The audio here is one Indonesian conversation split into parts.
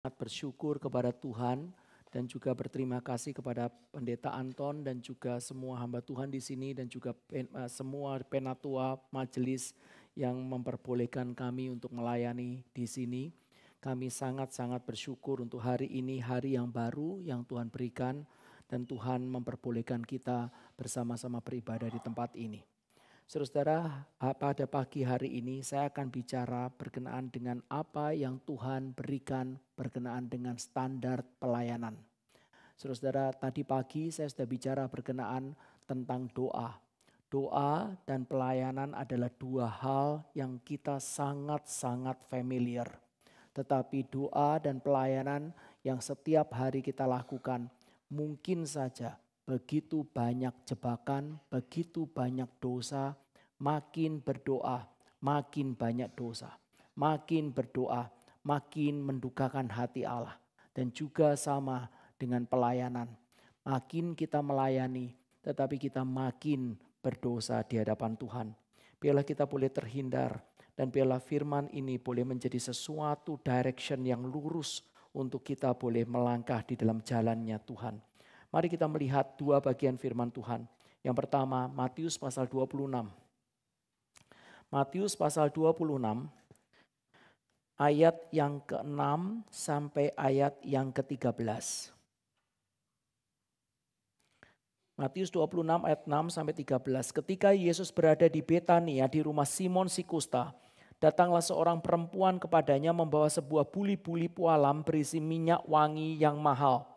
sangat bersyukur kepada Tuhan dan juga berterima kasih kepada Pendeta Anton dan juga semua hamba Tuhan di sini dan juga semua penatua majelis yang memperbolehkan kami untuk melayani di sini. Kami sangat-sangat bersyukur untuk hari ini, hari yang baru yang Tuhan berikan dan Tuhan memperbolehkan kita bersama-sama beribadah di tempat ini. Saudara, pada pagi hari ini saya akan bicara berkenaan dengan apa yang Tuhan berikan berkenaan dengan standar pelayanan. Saudara, tadi pagi saya sudah bicara berkenaan tentang doa. Doa dan pelayanan adalah dua hal yang kita sangat-sangat familiar. Tetapi doa dan pelayanan yang setiap hari kita lakukan mungkin saja begitu banyak jebakan, begitu banyak dosa, makin berdoa, makin banyak dosa. Makin berdoa, makin mendukakan hati Allah. Dan juga sama dengan pelayanan. Makin kita melayani, tetapi kita makin berdosa di hadapan Tuhan. Biarlah kita boleh terhindar dan biarlah firman ini boleh menjadi sesuatu direction yang lurus untuk kita boleh melangkah di dalam jalannya Tuhan. Mari kita melihat dua bagian firman Tuhan. Yang pertama, Matius pasal 26. Matius pasal 26, ayat yang ke-6 sampai ayat yang ke-13. Matius 26 ayat 6 sampai 13. Ketika Yesus berada di Betania di rumah Simon si Kusta, datanglah seorang perempuan kepadanya membawa sebuah buli-buli pualam berisi minyak wangi yang mahal.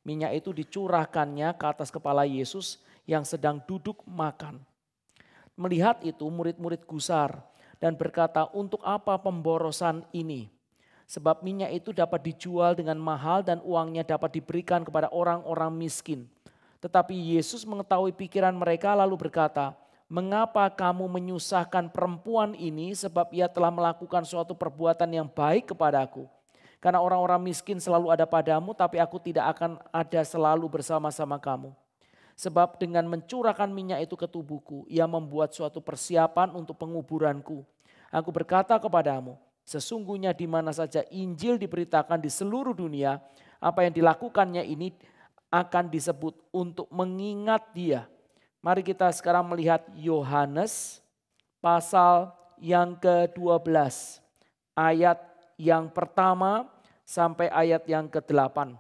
Minyak itu dicurahkannya ke atas kepala Yesus yang sedang duduk makan. Melihat itu murid-murid gusar dan berkata, untuk apa pemborosan ini? Sebab minyak itu dapat dijual dengan mahal dan uangnya dapat diberikan kepada orang-orang miskin. Tetapi Yesus mengetahui pikiran mereka lalu berkata, mengapa kamu menyusahkan perempuan ini sebab ia telah melakukan suatu perbuatan yang baik kepadaku. Karena orang-orang miskin selalu ada padamu, tapi aku tidak akan ada selalu bersama-sama kamu. Sebab dengan mencurahkan minyak itu ke tubuhku, ia membuat suatu persiapan untuk penguburanku. Aku berkata kepadamu, sesungguhnya di mana saja Injil diberitakan di seluruh dunia, apa yang dilakukannya ini akan disebut untuk mengingat dia. Mari kita sekarang melihat Yohanes pasal yang ke-12, ayat yang pertama sampai ayat yang ke-8.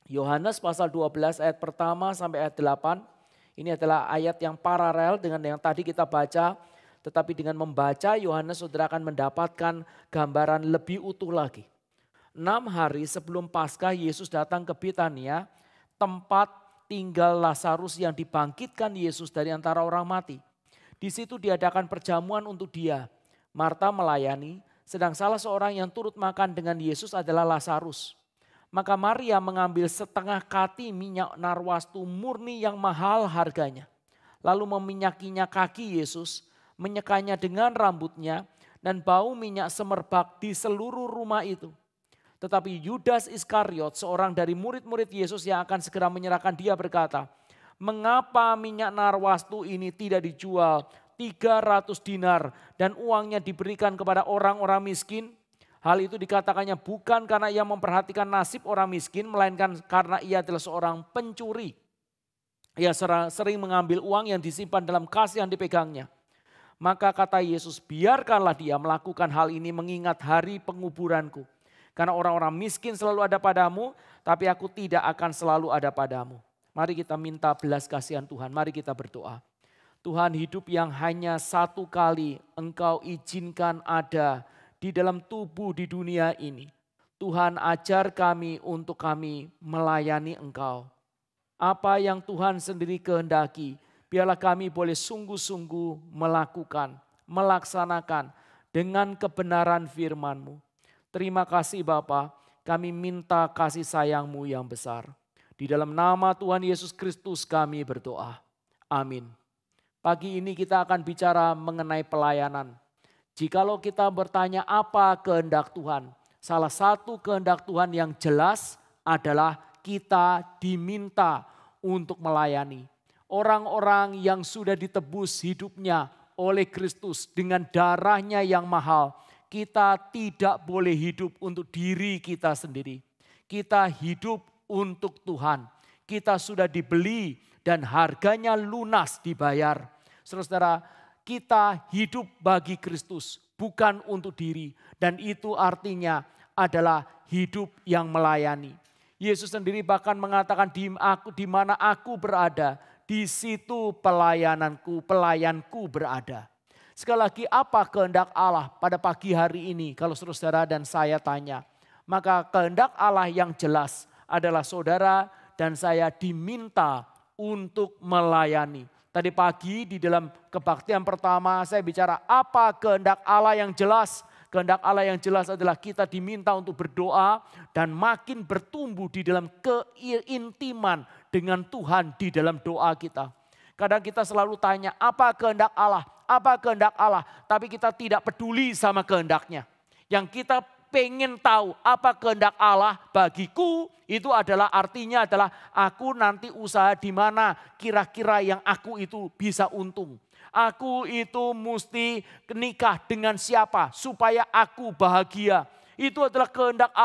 Yohanes pasal 12 ayat pertama sampai ayat 8. Ini adalah ayat yang paralel dengan yang tadi kita baca. Tetapi dengan membaca Yohanes saudara akan mendapatkan gambaran lebih utuh lagi. 6 hari sebelum Paskah Yesus datang ke Betania, tempat tinggal Lazarus yang dibangkitkan Yesus dari antara orang mati. Di situ diadakan perjamuan untuk dia. Marta melayani. Sedang salah seorang yang turut makan dengan Yesus adalah Lazarus. Maka Maria mengambil setengah kati minyak narwastu murni yang mahal harganya. Lalu meminyakinya kaki Yesus, menyekanya dengan rambutnya dan bau minyak semerbak di seluruh rumah itu. Tetapi Yudas Iskariot, seorang dari murid-murid Yesus yang akan segera menyerahkan dia berkata, mengapa minyak narwastu ini tidak dijual 300 dinar dan uangnya diberikan kepada orang-orang miskin? Hal itu dikatakannya bukan karena ia memperhatikan nasib orang miskin, melainkan karena ia adalah seorang pencuri. Ia sering mengambil uang yang disimpan dalam kas yang dipegangnya. Maka kata Yesus, biarkanlah dia melakukan hal ini mengingat hari penguburanku. Karena orang-orang miskin selalu ada padamu, tapi aku tidak akan selalu ada padamu. Mari kita minta belas kasihan Tuhan, mari kita berdoa. Tuhan, hidup yang hanya satu kali Engkau izinkan ada di dalam tubuh di dunia ini. Tuhan, ajar kami untuk kami melayani Engkau. Apa yang Tuhan sendiri kehendaki, biarlah kami boleh sungguh-sungguh melakukan, melaksanakan dengan kebenaran firman-Mu. Terima kasih Bapa, kami minta kasih sayang-Mu yang besar. Di dalam nama Tuhan Yesus Kristus kami berdoa. Amin. Pagi ini kita akan bicara mengenai pelayanan. Jikalau kita bertanya apa kehendak Tuhan, salah satu kehendak Tuhan yang jelas adalah kita diminta untuk melayani. Orang-orang yang sudah ditebus hidupnya oleh Kristus dengan darahnya yang mahal, kita tidak boleh hidup untuk diri kita sendiri. Kita hidup untuk Tuhan. Kita sudah dibeli dan harganya lunas dibayar. Saudara-saudara, kita hidup bagi Kristus, bukan untuk diri. Dan itu artinya adalah hidup yang melayani. Yesus sendiri bahkan mengatakan di mana aku berada, di situ pelayanku berada. Sekali lagi, apa kehendak Allah pada pagi hari ini kalau saudara dan saya tanya? Maka kehendak Allah yang jelas adalah saudara dan saya diminta untuk melayani. Tadi pagi di dalam kebaktian pertama saya bicara apa kehendak Allah yang jelas. Kehendak Allah yang jelas adalah kita diminta untuk berdoa dan makin bertumbuh di dalam keintiman dengan Tuhan di dalam doa kita. Kadang kita selalu tanya apa kehendak Allah, apa kehendak Allah. Tapi kita tidak peduli sama kehendaknya. Yang kita pengen tahu apa kehendak Allah bagiku, itu adalah artinya adalah aku nanti usaha di mana kira-kira yang aku itu bisa untung. Aku itu mesti nikah dengan siapa supaya aku bahagia. Itu adalah kehendak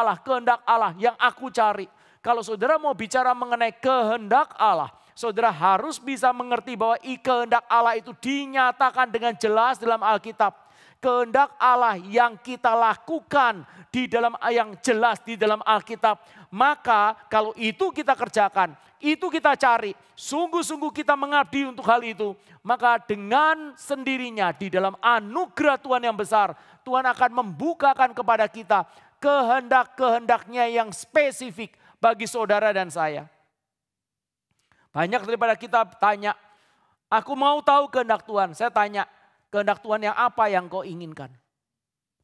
Allah yang aku cari. Kalau saudara mau bicara mengenai kehendak Allah, saudara harus bisa mengerti bahwa kehendak Allah itu dinyatakan dengan jelas dalam Alkitab. Kehendak Allah yang kita lakukan di dalam yang jelas di dalam Alkitab. Maka kalau itu kita kerjakan, itu kita cari, sungguh-sungguh kita mengabdi untuk hal itu. Maka dengan sendirinya di dalam anugerah Tuhan yang besar, Tuhan akan membukakan kepada kita kehendak-kehendaknya yang spesifik bagi saudara dan saya. Banyak daripada kita tanya, aku mau tahu kehendak Tuhan. Saya tanya, kehendak Tuhan yang apa yang kau inginkan?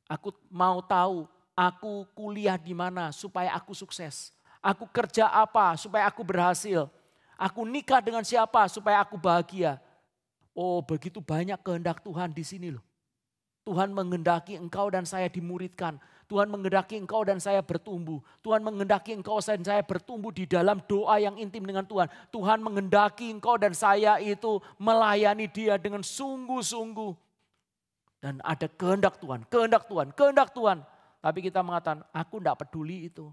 Aku mau tahu, aku kuliah di mana supaya aku sukses. Aku kerja apa supaya aku berhasil. Aku nikah dengan siapa supaya aku bahagia. Oh, begitu banyak kehendak Tuhan di sini loh. Tuhan menghendaki engkau dan saya dimuridkan. Tuhan menghendaki engkau dan saya bertumbuh. Tuhan menghendaki engkau dan saya bertumbuh di dalam doa yang intim dengan Tuhan. Tuhan menghendaki engkau dan saya itu melayani Dia dengan sungguh-sungguh. Dan ada kehendak Tuhan, kehendak Tuhan, kehendak Tuhan. Tapi kita mengatakan, aku tidak peduli itu.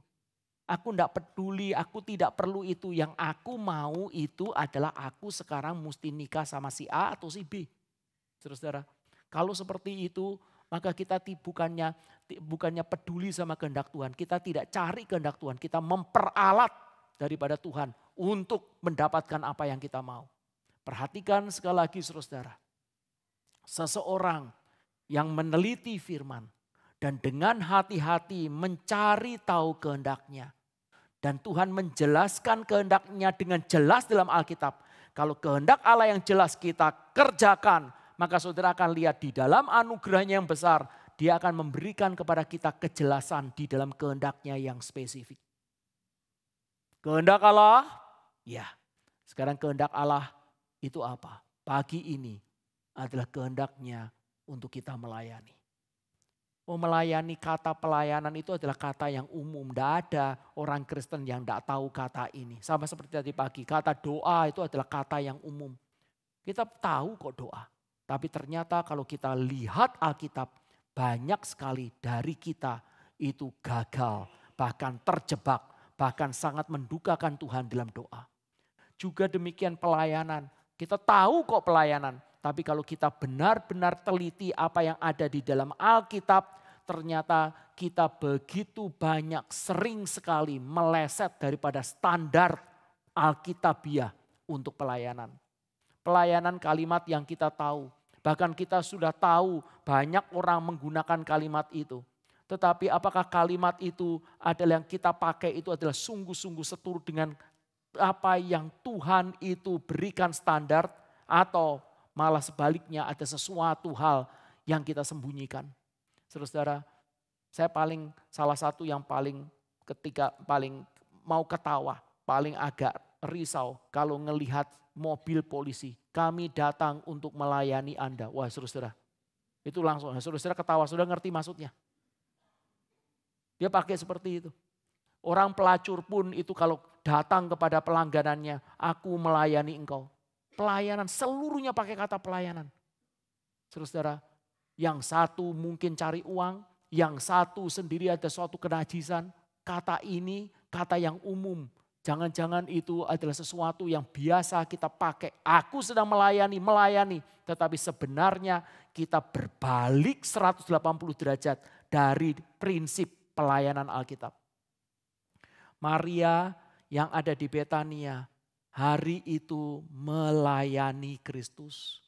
Aku tidak peduli, aku tidak perlu itu. Yang aku mau itu adalah aku sekarang mesti nikah sama si A atau si B. Saudara-saudara, kalau seperti itu, maka kita bukannya peduli sama kehendak Tuhan. Kita tidak cari kehendak Tuhan. Kita memperalat daripada Tuhan untuk mendapatkan apa yang kita mau. Perhatikan sekali lagi saudara. Seseorang yang meneliti firman dan dengan hati-hati mencari tahu kehendaknya. Dan Tuhan menjelaskan kehendaknya dengan jelas dalam Alkitab. Kalau kehendak Allah yang jelas kita kerjakan, maka saudara akan lihat di dalam anugerahnya yang besar, Dia akan memberikan kepada kita kejelasan di dalam kehendaknya yang spesifik. Kehendak Allah, ya. Sekarang kehendak Allah itu apa? Pagi ini adalah kehendaknya untuk kita melayani. Oh, melayani, kata pelayanan itu adalah kata yang umum. Tidak ada orang Kristen yang tidak tahu kata ini. Sama seperti tadi pagi, kata doa itu adalah kata yang umum. Kita tahu kok doa. Tapi ternyata kalau kita lihat Alkitab, banyak sekali dari kita itu gagal, bahkan terjebak, bahkan sangat mendukakan Tuhan dalam doa. Juga demikian pelayanan. Kita tahu kok pelayanan, tapi kalau kita benar-benar teliti apa yang ada di dalam Alkitab, ternyata kita begitu banyak sering sekali meleset daripada standar Alkitabiah untuk pelayanan. Pelayanan kalimat yang kita tahu. Bahkan kita sudah tahu banyak orang menggunakan kalimat itu. Tetapi apakah kalimat itu adalah yang kita pakai itu adalah sungguh-sungguh seturut dengan apa yang Tuhan itu berikan standar, atau malah sebaliknya ada sesuatu hal yang kita sembunyikan. Saudara-saudara, saya salah satu yang paling mau ketawa, paling agak risau kalau ngelihat mobil polisi. Kami datang untuk melayani Anda. Wah, saudara-saudara, itu langsung saudara-saudara ketawa, saudara ngerti maksudnya. Dia pakai seperti itu. Orang pelacur pun itu kalau datang kepada pelangganannya, aku melayani engkau. Pelayanan, seluruhnya pakai kata pelayanan. Saudara-saudara, yang satu mungkin cari uang, Yang satu sendiri ada suatu kenajisan. Kata ini kata yang umum. Jangan-jangan itu adalah sesuatu yang biasa kita pakai. Aku sedang melayani. Tetapi sebenarnya kita berbalik 180 derajat dari prinsip pelayanan Alkitab. Maria yang ada di Betania hari itu melayani Kristus.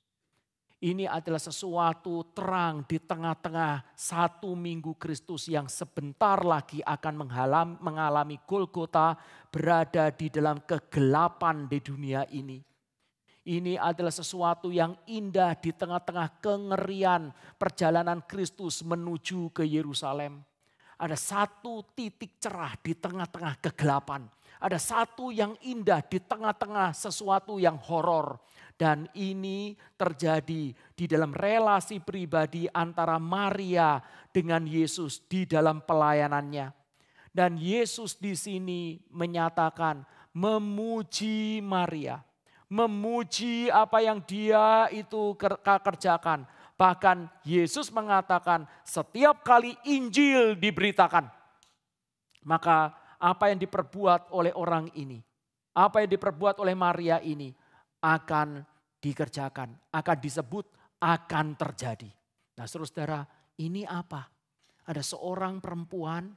Ini adalah sesuatu terang di tengah-tengah 1 minggu Kristus yang sebentar lagi akan mengalami Golgota, berada di dalam kegelapan di dunia ini. Ini adalah sesuatu yang indah di tengah-tengah kengerian perjalanan Kristus menuju ke Yerusalem. Ada satu titik cerah di tengah-tengah kegelapan. Ada satu yang indah di tengah-tengah sesuatu yang horor. Dan ini terjadi di dalam relasi pribadi antara Maria dengan Yesus di dalam pelayanannya. Dan Yesus di sini menyatakan memuji Maria. Memuji apa yang dia itu kerjakan. Bahkan Yesus mengatakan setiap kali Injil diberitakan. Maka apa yang diperbuat oleh orang ini, apa yang diperbuat oleh Maria ini akan dikerjakan, akan disebut, akan terjadi. Nah saudara, ini apa? Ada seorang perempuan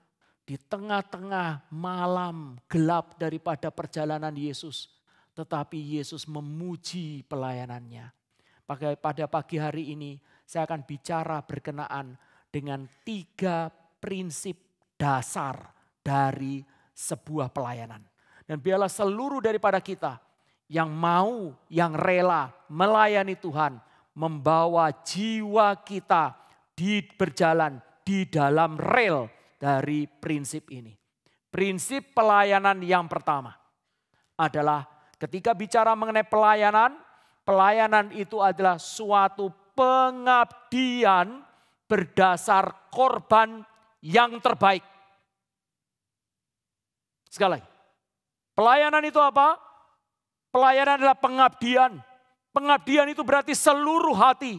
di tengah-tengah malam gelap daripada perjalanan Yesus. Tetapi Yesus memuji pelayanannya. Pada pagi hari ini saya akan bicara berkenaan dengan 3 prinsip dasar dari sebuah pelayanan. Dan biarlah seluruh daripada kita yang mau, yang rela melayani Tuhan, membawa jiwa kita berjalan di dalam rel dari prinsip ini. Prinsip pelayanan yang pertama adalah ketika bicara mengenai pelayanan, pelayanan itu adalah suatu pengabdian berdasar korban yang terbaik. Sekali lagi, pelayanan itu apa? Pelayanan adalah pengabdian. Pengabdian itu berarti seluruh hati.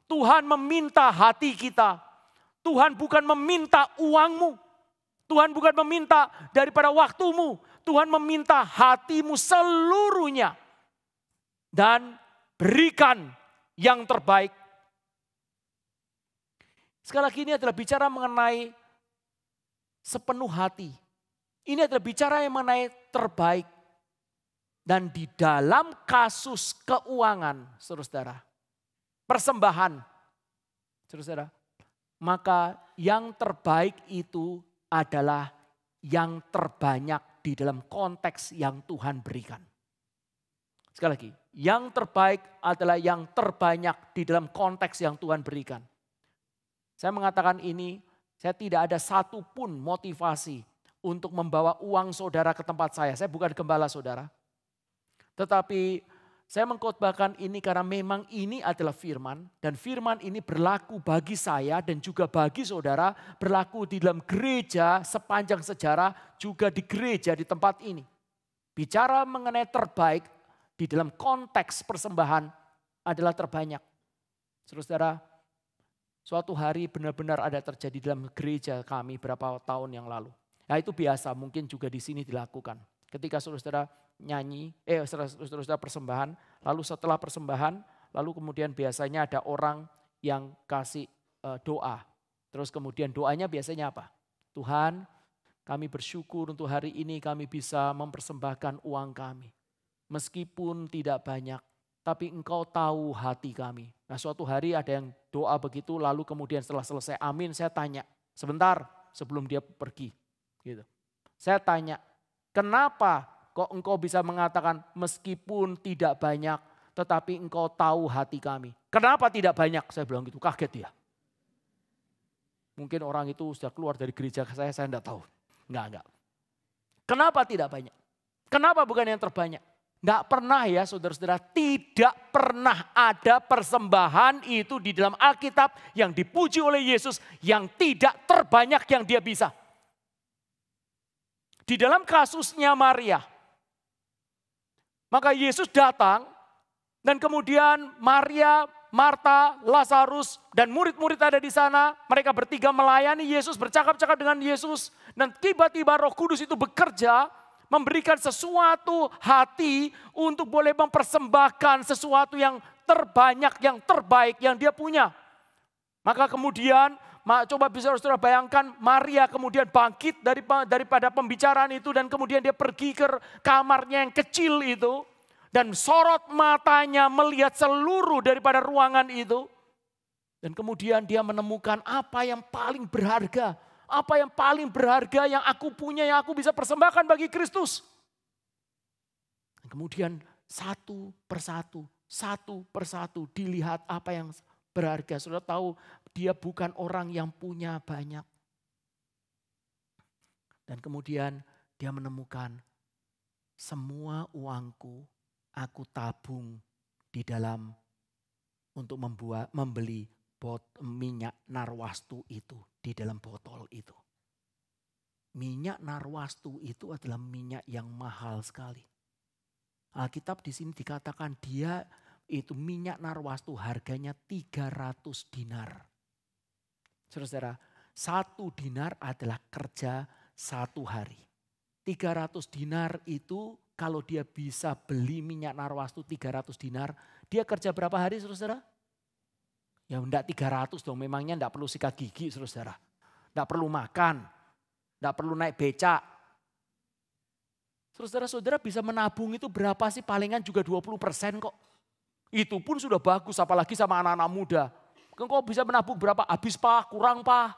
Tuhan meminta hati kita. Tuhan bukan meminta uangmu. Tuhan bukan meminta daripada waktumu. Tuhan meminta hatimu seluruhnya. Dan berikan yang terbaik. Sekali lagi ini adalah bicara mengenai sepenuh hati. Ini adalah bicara yang mengenai terbaik. Dan di dalam kasus keuangan, saudara-saudara, persembahan, saudara-saudara, maka yang terbaik itu adalah yang terbanyak di dalam konteks yang Tuhan berikan. Sekali lagi, yang terbaik adalah yang terbanyak di dalam konteks yang Tuhan berikan. Saya mengatakan ini, saya tidak ada satupun motivasi untuk membawa uang saudara ke tempat saya. Saya bukan gembala saudara. Tetapi saya mengkhotbahkan ini karena memang ini adalah firman. Dan firman ini berlaku bagi saya dan juga bagi saudara. Berlaku di dalam gereja sepanjang sejarah, juga di gereja di tempat ini. Bicara mengenai terbaik di dalam konteks persembahan adalah terbanyak. Saudara, suatu hari benar-benar ada terjadi dalam gereja kami beberapa tahun yang lalu. Nah itu biasa, mungkin juga di sini dilakukan. Ketika saudara saudara persembahan, lalu setelah persembahan, lalu kemudian biasanya ada orang yang kasih doa. Terus kemudian doanya biasanya apa? Tuhan, kami bersyukur untuk hari ini kami bisa mempersembahkan uang kami. Meskipun tidak banyak, tapi Engkau tahu hati kami. Nah suatu hari ada yang doa begitu, lalu kemudian setelah selesai amin, saya tanya sebentar sebelum dia pergi. Gitu. Saya tanya, kenapa kok engkau bisa mengatakan meskipun tidak banyak, tetapi engkau tahu hati kami. Kenapa tidak banyak? Saya bilang gitu, kaget dia. Mungkin orang itu sudah keluar dari gereja saya tidak tahu. Enggak. Kenapa tidak banyak? Kenapa bukan yang terbanyak? Enggak pernah ya saudara-saudara, tidak pernah ada persembahan itu di dalam Alkitab yang dipuji oleh Yesus yang tidak terbanyak yang dia bisa. Di dalam kasusnya Maria, maka Yesus datang dan kemudian Maria Marta, Lazarus, dan murid-murid ada di sana. Mereka bertiga melayani Yesus, bercakap-cakap dengan Yesus. Dan tiba-tiba Roh Kudus itu bekerja, memberikan sesuatu hati untuk boleh mempersembahkan sesuatu yang terbanyak, yang terbaik yang dia punya. Maka kemudian, coba bisa saudara bayangkan, Maria kemudian bangkit daripada pembicaraan itu dan kemudian dia pergi ke kamarnya yang kecil itu. Dan sorot matanya melihat seluruh daripada ruangan itu. Dan kemudian dia menemukan apa yang paling berharga. Apa yang paling berharga yang aku punya, yang aku bisa persembahkan bagi Kristus. Dan kemudian satu persatu dilihat apa yang berharga. Saudara tahu dia bukan orang yang punya banyak. Dan kemudian dia menemukan semua uangku aku tabung di dalam untuk membeli minyak narwastu itu di dalam botol itu. Minyak narwastu itu adalah minyak yang mahal sekali. Alkitab di sini dikatakan dia itu minyak narwastu harganya 300 dinar. Saudara, 1 dinar adalah kerja 1 hari. 300 dinar itu kalau dia bisa beli minyak narwastu 300 dinar, dia kerja berapa hari saudara? Ya enggak 300 dong, memangnya enggak perlu sikat gigi saudara. Enggak perlu makan, enggak perlu naik becak. Saudara-saudara bisa menabung itu berapa sih? Palingan juga 20% kok. Itu pun sudah bagus, apalagi sama anak-anak muda. Kok bisa menabung berapa? Habis pak, kurang pak.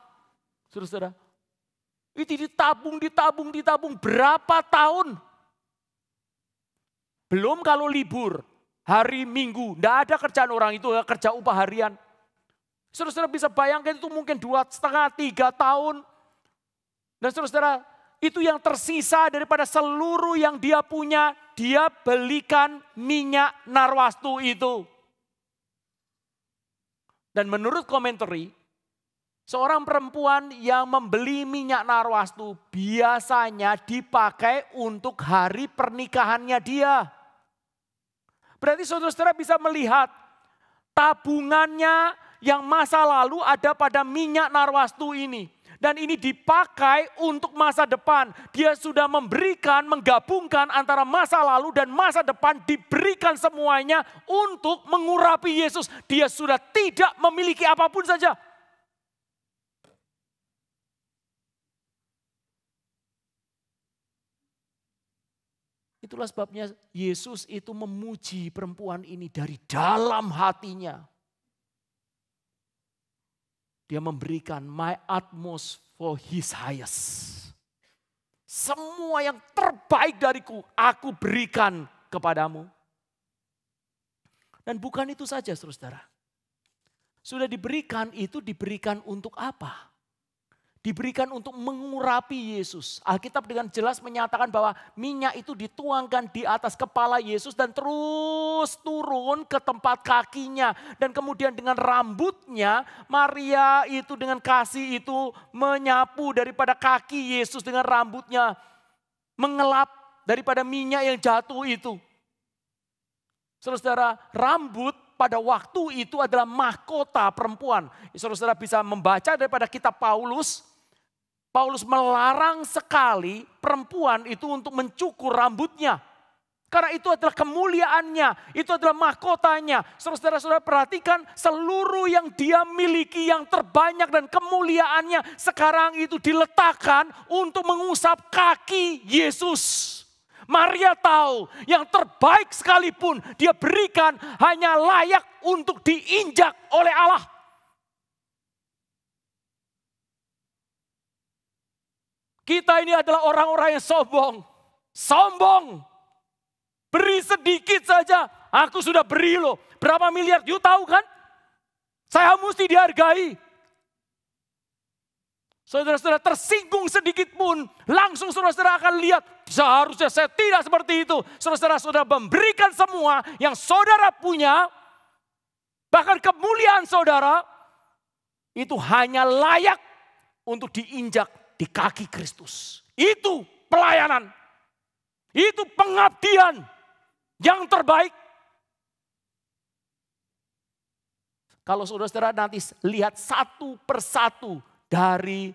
Saudara-saudara. Itu ditabung berapa tahun? Belum kalau libur, hari Minggu, tidak ada kerjaan orang itu, kerja upah harian. Saudara-saudara bisa bayangkan itu mungkin 2,5-3 tahun. Dan saudara-saudara itu yang tersisa daripada seluruh yang dia punya, dia belikan minyak narwastu itu. Dan menurut komentari, seorang perempuan yang membeli minyak narwastu biasanya dipakai untuk hari pernikahannya dia. Berarti saudara-saudara bisa melihat tabungannya yang masa lalu ada pada minyak narwastu ini. Dan ini dipakai untuk masa depan. Dia sudah menggabungkan antara masa lalu dan masa depan, diberikan semuanya untuk mengurapi Yesus. Dia sudah tidak memiliki apapun saja. Itulah sebabnya Yesus itu memuji perempuan ini dari dalam hatinya. Dia memberikan my utmost for his highest. Semua yang terbaik dariku aku berikan kepadamu. Dan bukan itu saja saudara. Sudah diberikan itu diberikan untuk apa? Diberikan untuk mengurapi Yesus. Alkitab dengan jelas menyatakan bahwa minyak itu dituangkan di atas kepala Yesus dan terus turun ke tempat kakinya. Dan kemudian dengan rambutnya Maria itu dengan kasih itu menyapu daripada kaki Yesus dengan rambutnya. Mengelap daripada minyak yang jatuh itu. Saudara-saudara, rambut pada waktu itu adalah mahkota perempuan. Saudara-saudara bisa membaca daripada kitab Paulus. Paulus melarang sekali perempuan itu untuk mencukur rambutnya. Karena itu adalah kemuliaannya, itu adalah mahkotanya. Saudara-saudara perhatikan seluruh yang dia miliki yang terbanyak dan kemuliaannya sekarang itu diletakkan untuk mengusap kaki Yesus. Maria tahu yang terbaik sekalipun dia berikan hanya layak untuk diinjak oleh Allah. Kita ini adalah orang-orang yang sombong. Sombong. Beri sedikit saja. Aku sudah beri loh. Berapa miliar? You tahu kan? Saya mesti dihargai. Saudara-saudara tersinggung sedikit pun. Langsung saudara-saudara akan lihat. Seharusnya saya tidak seperti itu. Saudara-saudara memberikan semua yang saudara punya. Bahkan kemuliaan saudara. Itu hanya layak untuk diinjak di kaki Kristus. Itu pelayanan. Itu pengabdian yang terbaik. Kalau saudara-saudara nanti lihat satu persatu dari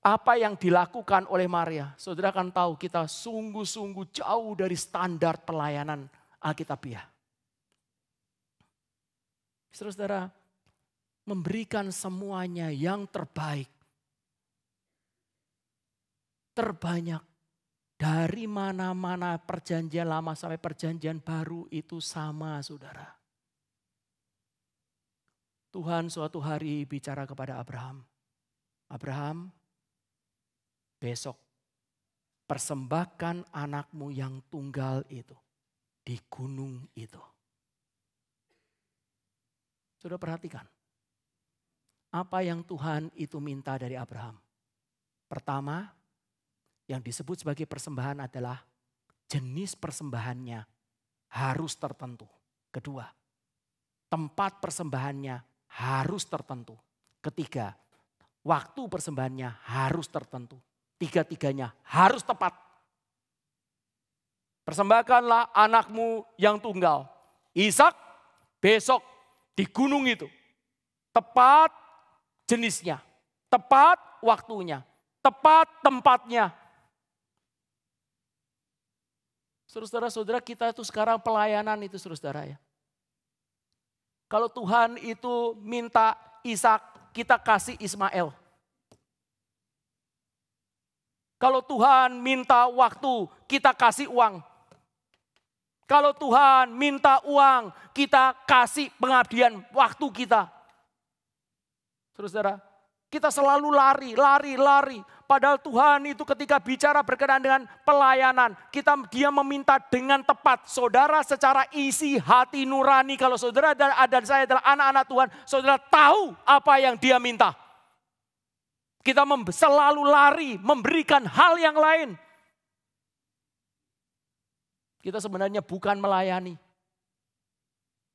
apa yang dilakukan oleh Maria, saudara akan tahu kita sungguh-sungguh jauh dari standar pelayanan Alkitabiah. Saudara-saudara, memberikan semuanya yang terbaik, terbanyak. Dari mana-mana perjanjian lama sampai perjanjian baru itu sama, saudara. Tuhan suatu hari bicara kepada Abraham. Abraham, besok persembahkan anakmu yang tunggal itu di gunung itu. Saudara perhatikan. Apa yang Tuhan itu minta dari Abraham? Pertama, yang disebut sebagai persembahan adalah jenis persembahannya harus tertentu. Kedua, tempat persembahannya harus tertentu. Ketiga, waktu persembahannya harus tertentu. Tiga-tiganya harus tepat. Persembahkanlah anakmu yang tunggal, Ishak, besok di gunung itu. Tepat jenisnya, tepat waktunya, tepat tempatnya. Saudara-saudara, kita itu sekarang pelayanan itu saudara ya. Kalau Tuhan itu minta Ishak, kita kasih Ismail. Kalau Tuhan minta waktu, kita kasih uang. Kalau Tuhan minta uang, kita kasih pengabdian waktu kita. Saudara, kita selalu lari. Padahal Tuhan itu ketika bicara berkenaan dengan pelayanan, dia meminta dengan tepat. Saudara secara isi hati nurani, kalau saudara dan saya adalah anak-anak Tuhan, saudara tahu apa yang dia minta. Kita selalu lari, memberikan hal yang lain. Kita sebenarnya bukan melayani.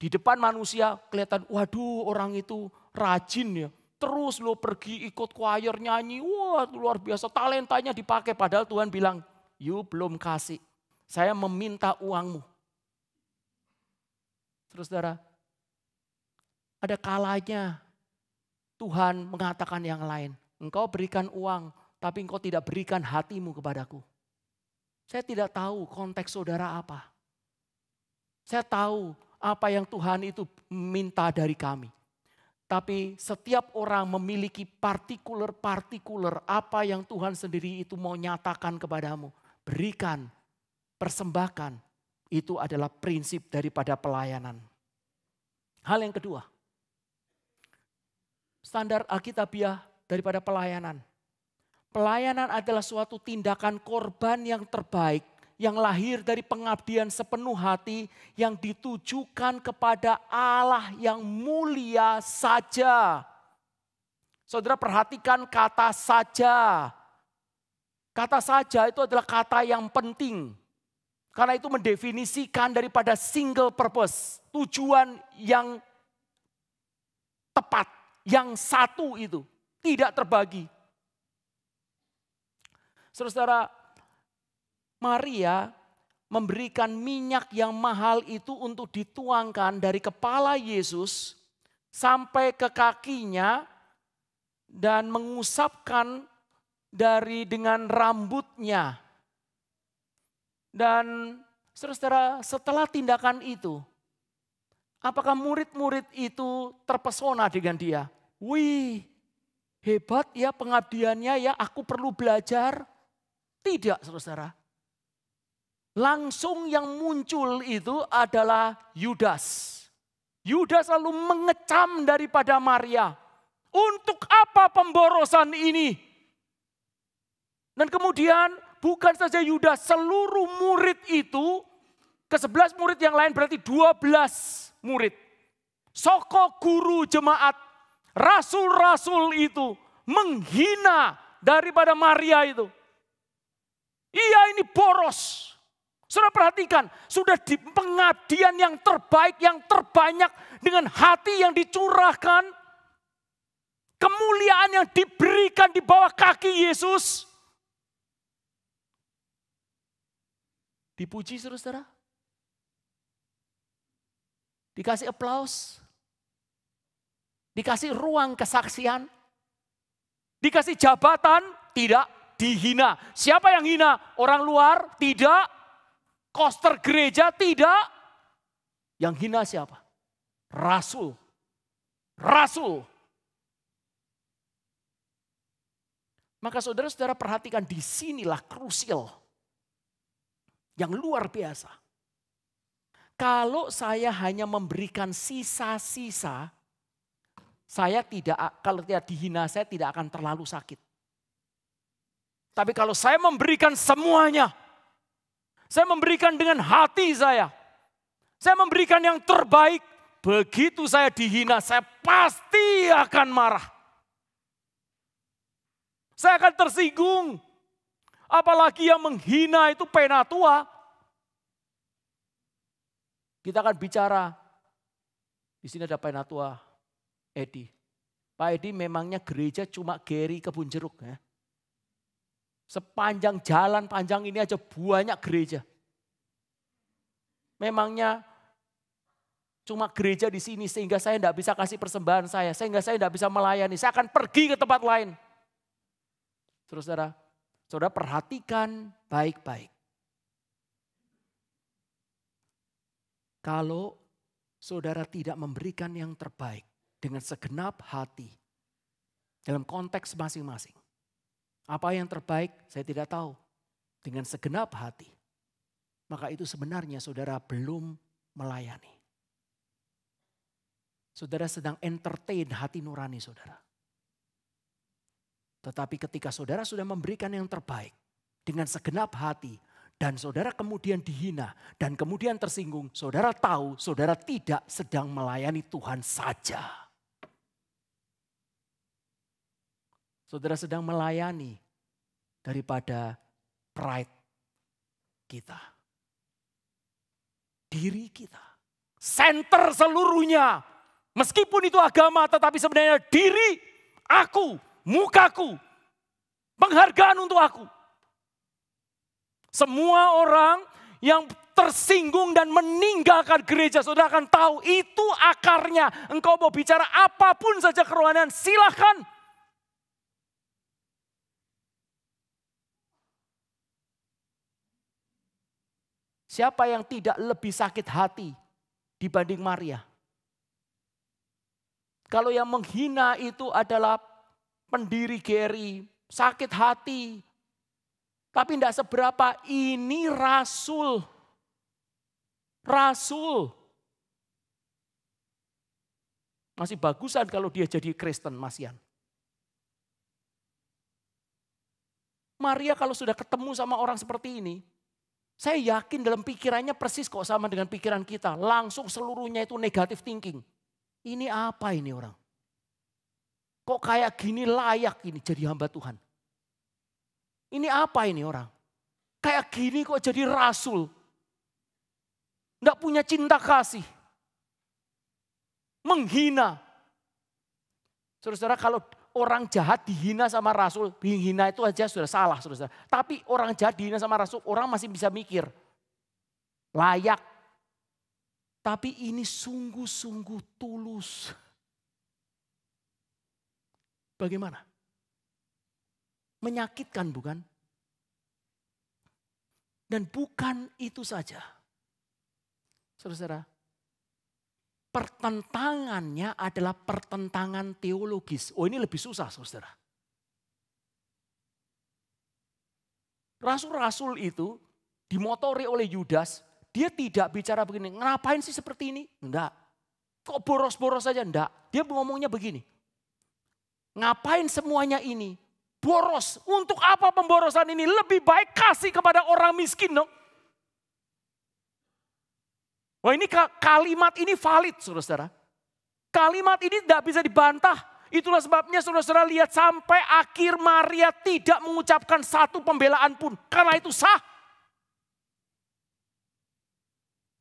Di depan manusia kelihatan, waduh orang itu rajin ya. Terus lo pergi ikut choir nyanyi, wah luar biasa talentanya dipakai. Padahal Tuhan bilang, you belum kasih, saya meminta uangmu. Saudara, ada kalanya Tuhan mengatakan yang lain. Engkau berikan uang, tapi engkau tidak berikan hatimu kepadaku. Saya tidak tahu konteks saudara apa. Saya tahu apa yang Tuhan itu minta dari kami. Tapi setiap orang memiliki partikular apa yang Tuhan sendiri itu mau nyatakan kepadamu. Berikan, persembahkan. Itu adalah prinsip daripada pelayanan. Hal yang kedua. Standar Alkitabiah daripada pelayanan. Pelayanan adalah suatu tindakan korban yang terbaik. Yang lahir dari pengabdian sepenuh hati yang ditujukan kepada Allah yang mulia saja. Saudara perhatikan kata saja. Kata saja itu adalah kata yang penting. Karena itu mendefinisikan daripada single purpose. Tujuan yang tepat, yang satu itu. Tidak terbagi. Saudara, Maria memberikan minyak yang mahal itu untuk dituangkan dari kepala Yesus sampai ke kakinya dan mengusapkan dengan rambutnya. Dan saudara, setelah tindakan itu, apakah murid-murid itu terpesona dengan dia? Wih, hebat ya pengabdiannya ya, aku perlu belajar. Tidak, saudara. Langsung yang muncul itu adalah Yudas. Yudas lalu mengecam daripada Maria. Untuk apa pemborosan ini? Dan kemudian bukan saja Yudas, seluruh murid itu, ke-11 murid yang lain berarti 12 murid. Soko guru jemaat, rasul-rasul itu menghina daripada Maria itu. Iya ini boros. Saudara perhatikan, sudah di pengabdian yang terbaik, yang terbanyak dengan hati yang dicurahkan. Kemuliaan yang diberikan di bawah kaki Yesus. Dipuji saudara. Dikasih aplaus. Dikasih ruang kesaksian. Dikasih jabatan, tidak dihina. Siapa yang hina? Orang luar? Tidak. Koster gereja? Tidak. Yang hina siapa? Rasul. Rasul. Maka saudara-saudara perhatikan, disinilah krusial. Yang luar biasa. Kalau saya hanya memberikan sisa-sisa, kalau tidak dihina, saya tidak akan terlalu sakit. Tapi kalau saya memberikan semuanya, saya memberikan dengan hati saya memberikan yang terbaik, begitu saya dihina, saya pasti akan marah. Saya akan tersinggung. Apalagi yang menghina itu penatua. Kita akan bicara. Di sini ada penatua Edi. Pak Edi memangnya gereja cuma Geri Kebun Jeruk. Ya. Sepanjang jalan panjang ini aja banyak gereja. Memangnya cuma gereja di sini sehingga saya tidak bisa kasih persembahan saya. Sehingga saya tidak bisa melayani. Saya akan pergi ke tempat lain. Saudara perhatikan baik-baik. Kalau saudara tidak memberikan yang terbaik dengan segenap hati dalam konteks masing-masing. Apa yang terbaik saya tidak tahu. Dengan segenap hati. Maka itu sebenarnya saudara belum melayani. Saudara sedang entertain hati nurani saudara. Tetapi ketika saudara sudah memberikan yang terbaik dengan segenap hati dan saudara kemudian dihina dan kemudian tersinggung, saudara tahu saudara tidak sedang melayani Tuhan saja. Saudara sedang melayani daripada pride kita. Diri kita. Center seluruhnya. Meskipun itu agama tetapi sebenarnya diri, aku, mukaku, penghargaan untuk aku. Semua orang yang tersinggung dan meninggalkan gereja, saudara akan tahu itu akarnya. Engkau mau bicara apapun saja kerohanian, silakan. Siapa yang tidak lebih sakit hati dibanding Maria? Kalau yang menghina itu adalah pendiri Geri, sakit hati. Tapi tidak seberapa, ini rasul. Rasul. Masih bagusan kalau dia jadi Kristen, Mas Yan. Maria kalau sudah ketemu sama orang seperti ini, saya yakin dalam pikirannya persis kok sama dengan pikiran kita. Langsung seluruhnya itu negatif thinking. Ini apa ini orang? Kok kayak gini layak ini jadi hamba Tuhan? Ini apa ini orang? Kayak gini kok jadi rasul? Enggak punya cinta kasih. Menghina. Saudara-saudara, kalau orang jahat dihina sama rasul, dihina itu aja sudah salah, saudara. Tapi orang jahat dihina sama rasul, orang masih bisa mikir. Layak. Tapi ini sungguh-sungguh tulus. Bagaimana? Menyakitkan bukan? Dan bukan itu saja. Saudara-saudara, pertentangannya adalah pertentangan teologis. Oh, ini lebih susah, saudara. Rasul-rasul itu dimotori oleh Yudas, dia tidak bicara begini, ngapain sih seperti ini? Enggak. Kok boros-boros saja? Enggak. Dia ngomongnya begini. Ngapain semuanya ini? Boros. Untuk apa pemborosan ini? Lebih baik kasih kepada orang miskin dong. Wah, ini kalimat ini valid, saudara-saudara. Kalimat ini tidak bisa dibantah. Itulah sebabnya saudara-saudara lihat sampai akhir Maria tidak mengucapkan satu pembelaan pun. Karena itu sah.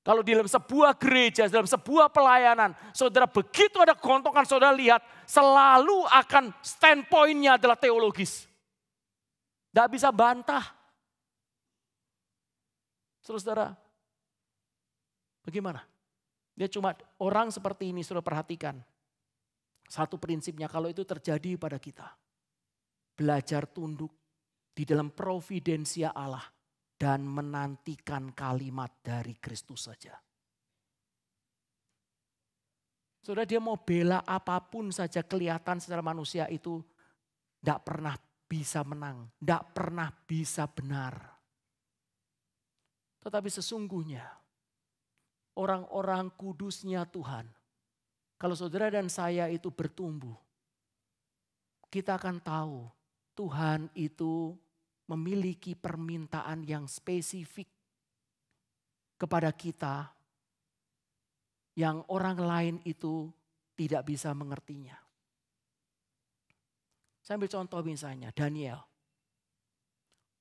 Kalau di dalam sebuah gereja, dalam sebuah pelayanan, saudara begitu ada kegontongan, saudara lihat selalu akan standpointnya adalah teologis. Tidak bisa bantah. Saudara, bagaimana? Dia cuma orang seperti ini, saudara perhatikan. Satu prinsipnya kalau itu terjadi pada kita. Belajar tunduk di dalam providensia Allah dan menantikan kalimat dari Kristus saja. Saudara, dia mau bela apapun saja kelihatan secara manusia itu tidak pernah bisa menang, tidak pernah bisa benar. Tetapi sesungguhnya orang-orang kudusnya Tuhan, kalau saudara dan saya itu bertumbuh, kita akan tahu Tuhan itu memiliki permintaan yang spesifik kepada kita yang orang lain itu tidak bisa mengertinya. Saya ambil contoh misalnya Daniel.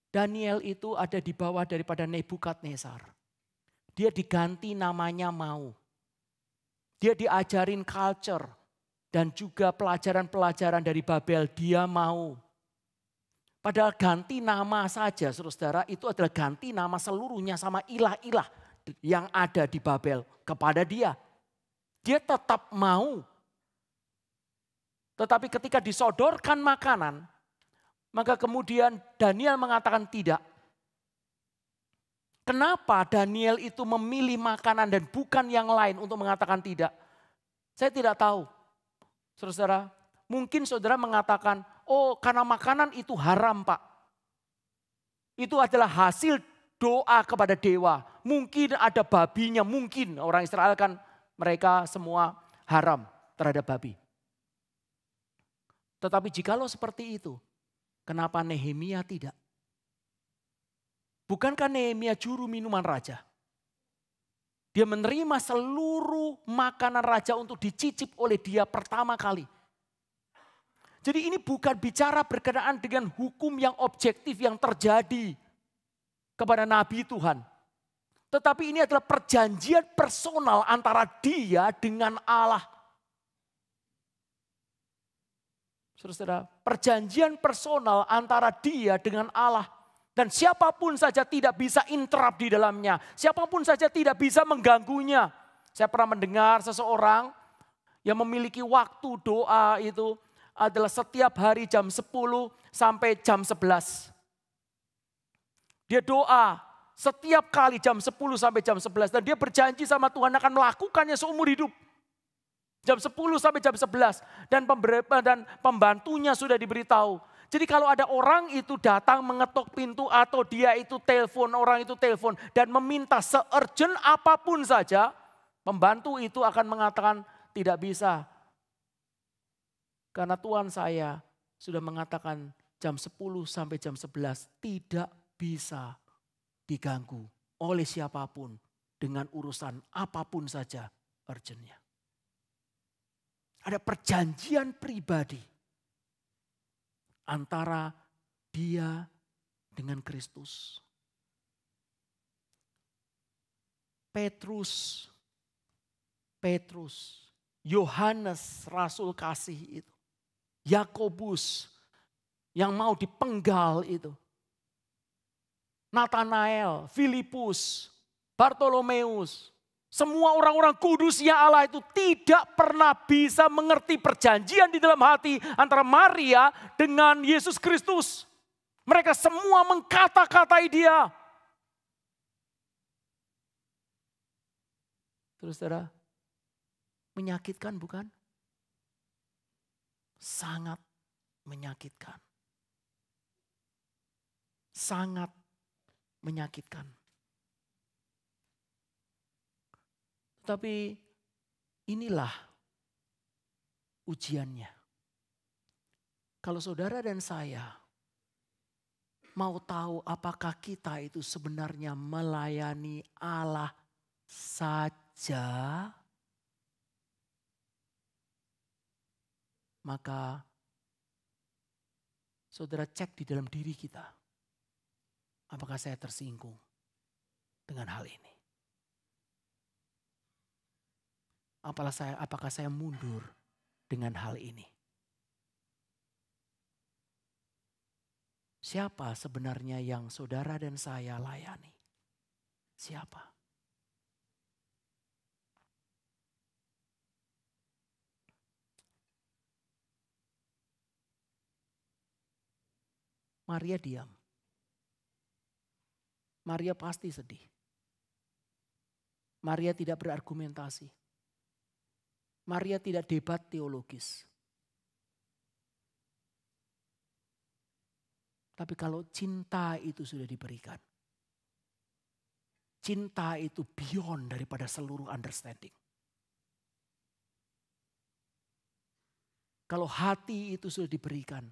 Daniel itu ada di bawah daripada Nebukadnezar. Dia diganti namanya Mau. Dia diajarin culture dan juga pelajaran-pelajaran dari Babel. Dia mau. Padahal ganti nama saja saudara itu adalah ganti nama seluruhnya sama ilah-ilah yang ada di Babel kepada dia. Dia tetap mau. Tetapi ketika disodorkan makanan, maka kemudian Daniel mengatakan tidak. Kenapa Daniel itu memilih makanan dan bukan yang lain untuk mengatakan tidak? Saya tidak tahu. Saudara, mungkin saudara mengatakan, oh karena makanan itu haram Pak. Itu adalah hasil doa kepada dewa. Mungkin ada babinya, mungkin orang Israel kan mereka semua haram terhadap babi. Tetapi jikalau seperti itu, kenapa Nehemia tidak? Bukankah Nehemia juru minuman raja? Dia menerima seluruh makanan raja untuk dicicip oleh dia pertama kali. Jadi ini bukan bicara berkenaan dengan hukum yang objektif yang terjadi kepada nabi Tuhan. Tetapi ini adalah perjanjian personal antara dia dengan Allah. Saudara, perjanjian personal antara dia dengan Allah. Dan siapapun saja tidak bisa interrupt di dalamnya. Siapapun saja tidak bisa mengganggunya. Saya pernah mendengar seseorang yang memiliki waktu doa itu adalah setiap hari jam 10 sampai jam 11. Dia doa setiap kali jam 10 sampai jam 11. Dan dia berjanji sama Tuhan akan melakukannya seumur hidup. Jam 10 sampai jam 11. Dan pembantunya sudah diberitahu. Jadi kalau ada orang itu datang mengetok pintu atau dia itu telepon, orang itu telepon. Dan meminta se-urgent apapun saja. Pembantu itu akan mengatakan tidak bisa. Karena Tuhan saya sudah mengatakan jam 10 sampai jam 11 tidak bisa diganggu oleh siapapun dengan urusan apapun saja urgentnya. Ada perjanjian pribadi antara dia dengan Kristus. Petrus, Yohanes Rasul kasih itu. Yakobus yang mau dipenggal itu. Nathanael, Filipus, Bartolomeus. Semua orang-orang kudusnya Allah itu tidak pernah bisa mengerti perjanjian di dalam hati antara Maria dengan Yesus Kristus. Mereka semua mengkata-katai dia. Terus saudara, menyakitkan bukan? Sangat menyakitkan. Sangat menyakitkan. Tapi inilah ujiannya. Kalau saudara dan saya mau tahu apakah kita itu sebenarnya melayani Allah saja, maka saudara cek di dalam diri kita. Apakah saya tersinggung dengan hal ini? Apakah saya mundur dengan hal ini? Siapa sebenarnya yang saudara dan saya layani? Siapa? Maria diam. Maria pasti sedih. Maria tidak berargumentasi. Maria tidak debat teologis. Tapi kalau cinta itu sudah diberikan. Cinta itu beyond daripada seluruh understanding. Kalau hati itu sudah diberikan.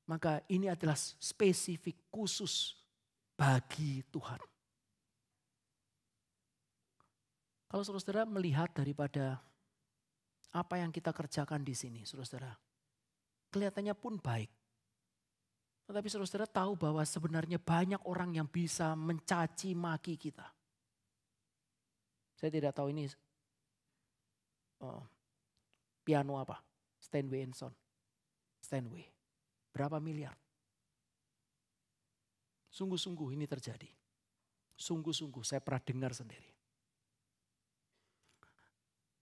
Maka ini adalah spesifik khusus bagi Tuhan. Kalau saudara melihat daripada apa yang kita kerjakan di sini, saudara, kelihatannya pun baik. Tetapi saudara tahu bahwa sebenarnya banyak orang yang bisa mencaci maki kita. Saya tidak tahu ini piano apa, Steinway & Son. Steinway, berapa miliar? Sungguh-sungguh ini terjadi. Sungguh-sungguh saya pernah dengar sendiri.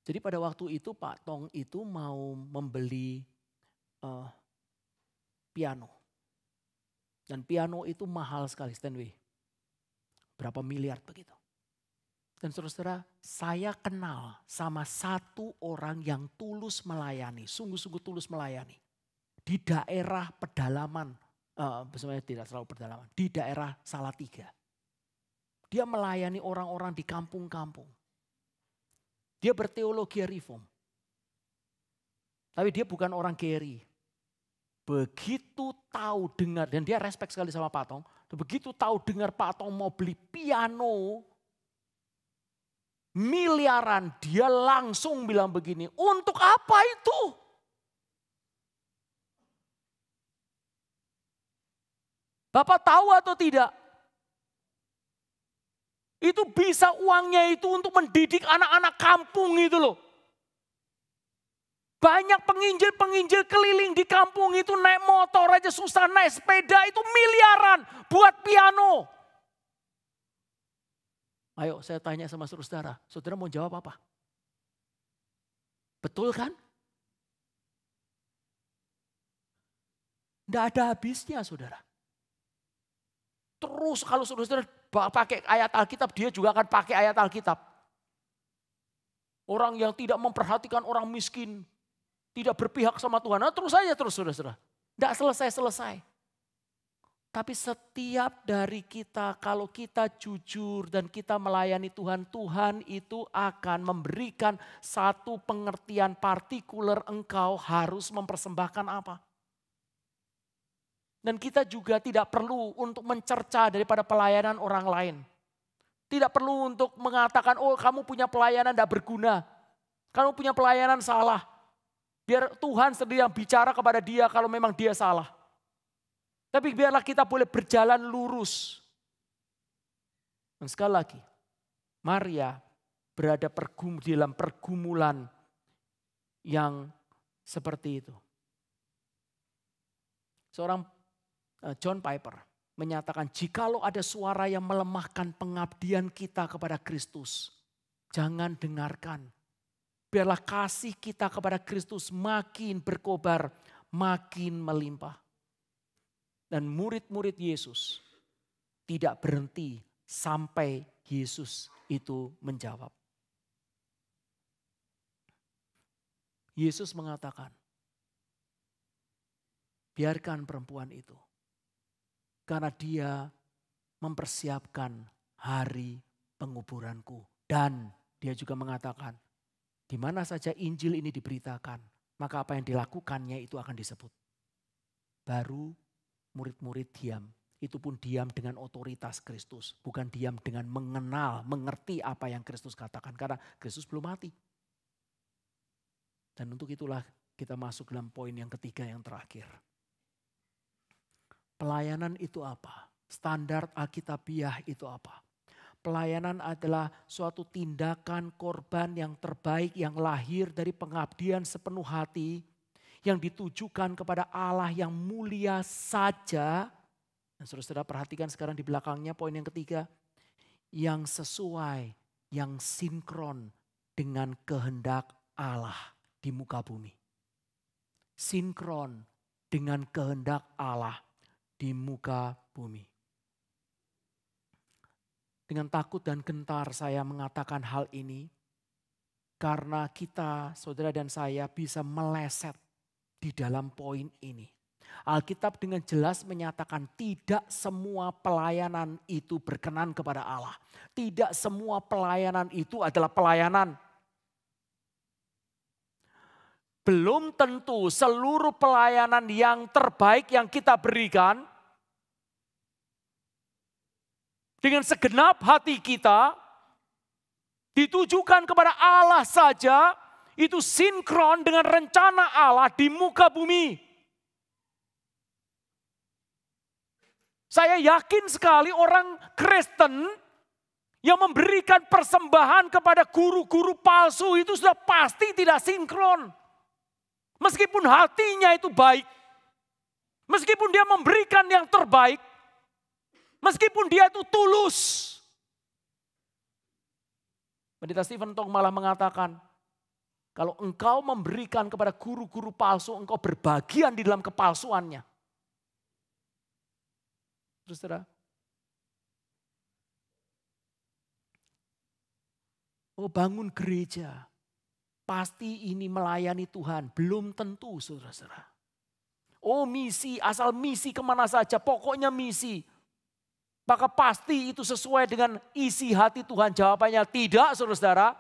Jadi pada waktu itu Pak Tong itu mau membeli piano. Dan piano itu mahal sekali, Steinway. Berapa miliar begitu. Dan saudara, saya kenal sama satu orang yang tulus melayani. Sungguh-sungguh tulus melayani. Di daerah pedalaman, sebenarnya tidak terlalu pedalaman. Di daerah Salatiga. Dia melayani orang-orang di kampung-kampung. Dia berteologi reform. Tapi dia bukan orang Geri. Begitu tahu dengar, dan dia respect sekali sama Pak Tong. Begitu tahu dengar Pak Tong mau beli piano miliaran, dia langsung bilang begini, untuk apa itu? Bapak tahu atau tidak? Itu bisa uangnya itu untuk mendidik anak-anak kampung itu loh. Banyak penginjil-penginjil keliling di kampung itu naik motor aja susah, naik sepeda itu miliaran buat piano. Ayo saya tanya sama saudara, saudara mau jawab apa? Betul kan? Tidak ada habisnya saudara. Terus kalau saudara pakai ayat Alkitab, dia juga akan pakai ayat Alkitab. Orang yang tidak memperhatikan orang miskin, tidak berpihak sama Tuhan. Nah, terus saja terus saudara. Tidak selesai-selesai. Tapi setiap dari kita, kalau kita jujur dan kita melayani Tuhan, Tuhan itu akan memberikan satu pengertian partikular engkau harus mempersembahkan apa. Dan kita juga tidak perlu untuk mencerca daripada pelayanan orang lain. Tidak perlu untuk mengatakan, oh kamu punya pelayanan tidak berguna. Kamu punya pelayanan salah. Biar Tuhan sendiri yang bicara kepada dia kalau memang dia salah. Tapi biarlah kita boleh berjalan lurus. Dan sekali lagi, Maria berada di dalam pergumulan yang seperti itu. Seorang John Piper menyatakan, jikalau ada suara yang melemahkan pengabdian kita kepada Kristus, jangan dengarkan. Biarlah kasih kita kepada Kristus makin berkobar, makin melimpah. Dan murid-murid Yesus tidak berhenti sampai Yesus itu menjawab. Yesus mengatakan, biarkan perempuan itu. Karena dia mempersiapkan hari penguburanku. Dan dia juga mengatakan, di mana saja Injil ini diberitakan, maka apa yang dilakukannya itu akan disebut. Baru murid-murid diam. Itu pun diam dengan otoritas Kristus. Bukan diam dengan mengenal, mengerti apa yang Kristus katakan. Karena Kristus belum mati. Dan untuk itulah kita masuk dalam poin yang ketiga yang terakhir. Pelayanan itu apa? Standar Alkitabiah itu apa? Pelayanan adalah suatu tindakan korban yang terbaik yang lahir dari pengabdian sepenuh hati yang ditujukan kepada Allah yang mulia saja. Dan saudara perhatikan sekarang di belakangnya poin yang ketiga. Yang sesuai, yang sinkron dengan kehendak Allah di muka bumi. Sinkron dengan kehendak Allah di muka bumi. Dengan takut dan gentar saya mengatakan hal ini, karena kita, saudara dan saya, bisa meleset di dalam poin ini. Alkitab dengan jelas menyatakan tidak semua pelayanan itu berkenan kepada Allah. Tidak semua pelayanan itu adalah pelayanan. Belum tentu seluruh pelayanan yang terbaik yang kita berikan dengan segenap hati kita ditujukan kepada Allah saja, itu sinkron dengan rencana Allah di muka bumi. Saya yakin sekali orang Kristen yang memberikan persembahan kepada guru-guru palsu itu sudah pasti tidak sinkron. Meskipun hatinya itu baik, meskipun dia memberikan yang terbaik, meskipun dia itu tulus. Pendeta Stephen Tong malah mengatakan, kalau engkau memberikan kepada guru-guru palsu, engkau berbagian di dalam kepalsuannya. Saudara, oh bangun gereja, pasti ini melayani Tuhan, belum tentu saudara-saudara. Oh misi, asal misi kemana saja, pokoknya misi. Maka pasti itu sesuai dengan isi hati Tuhan. Jawabannya tidak saudara-saudara.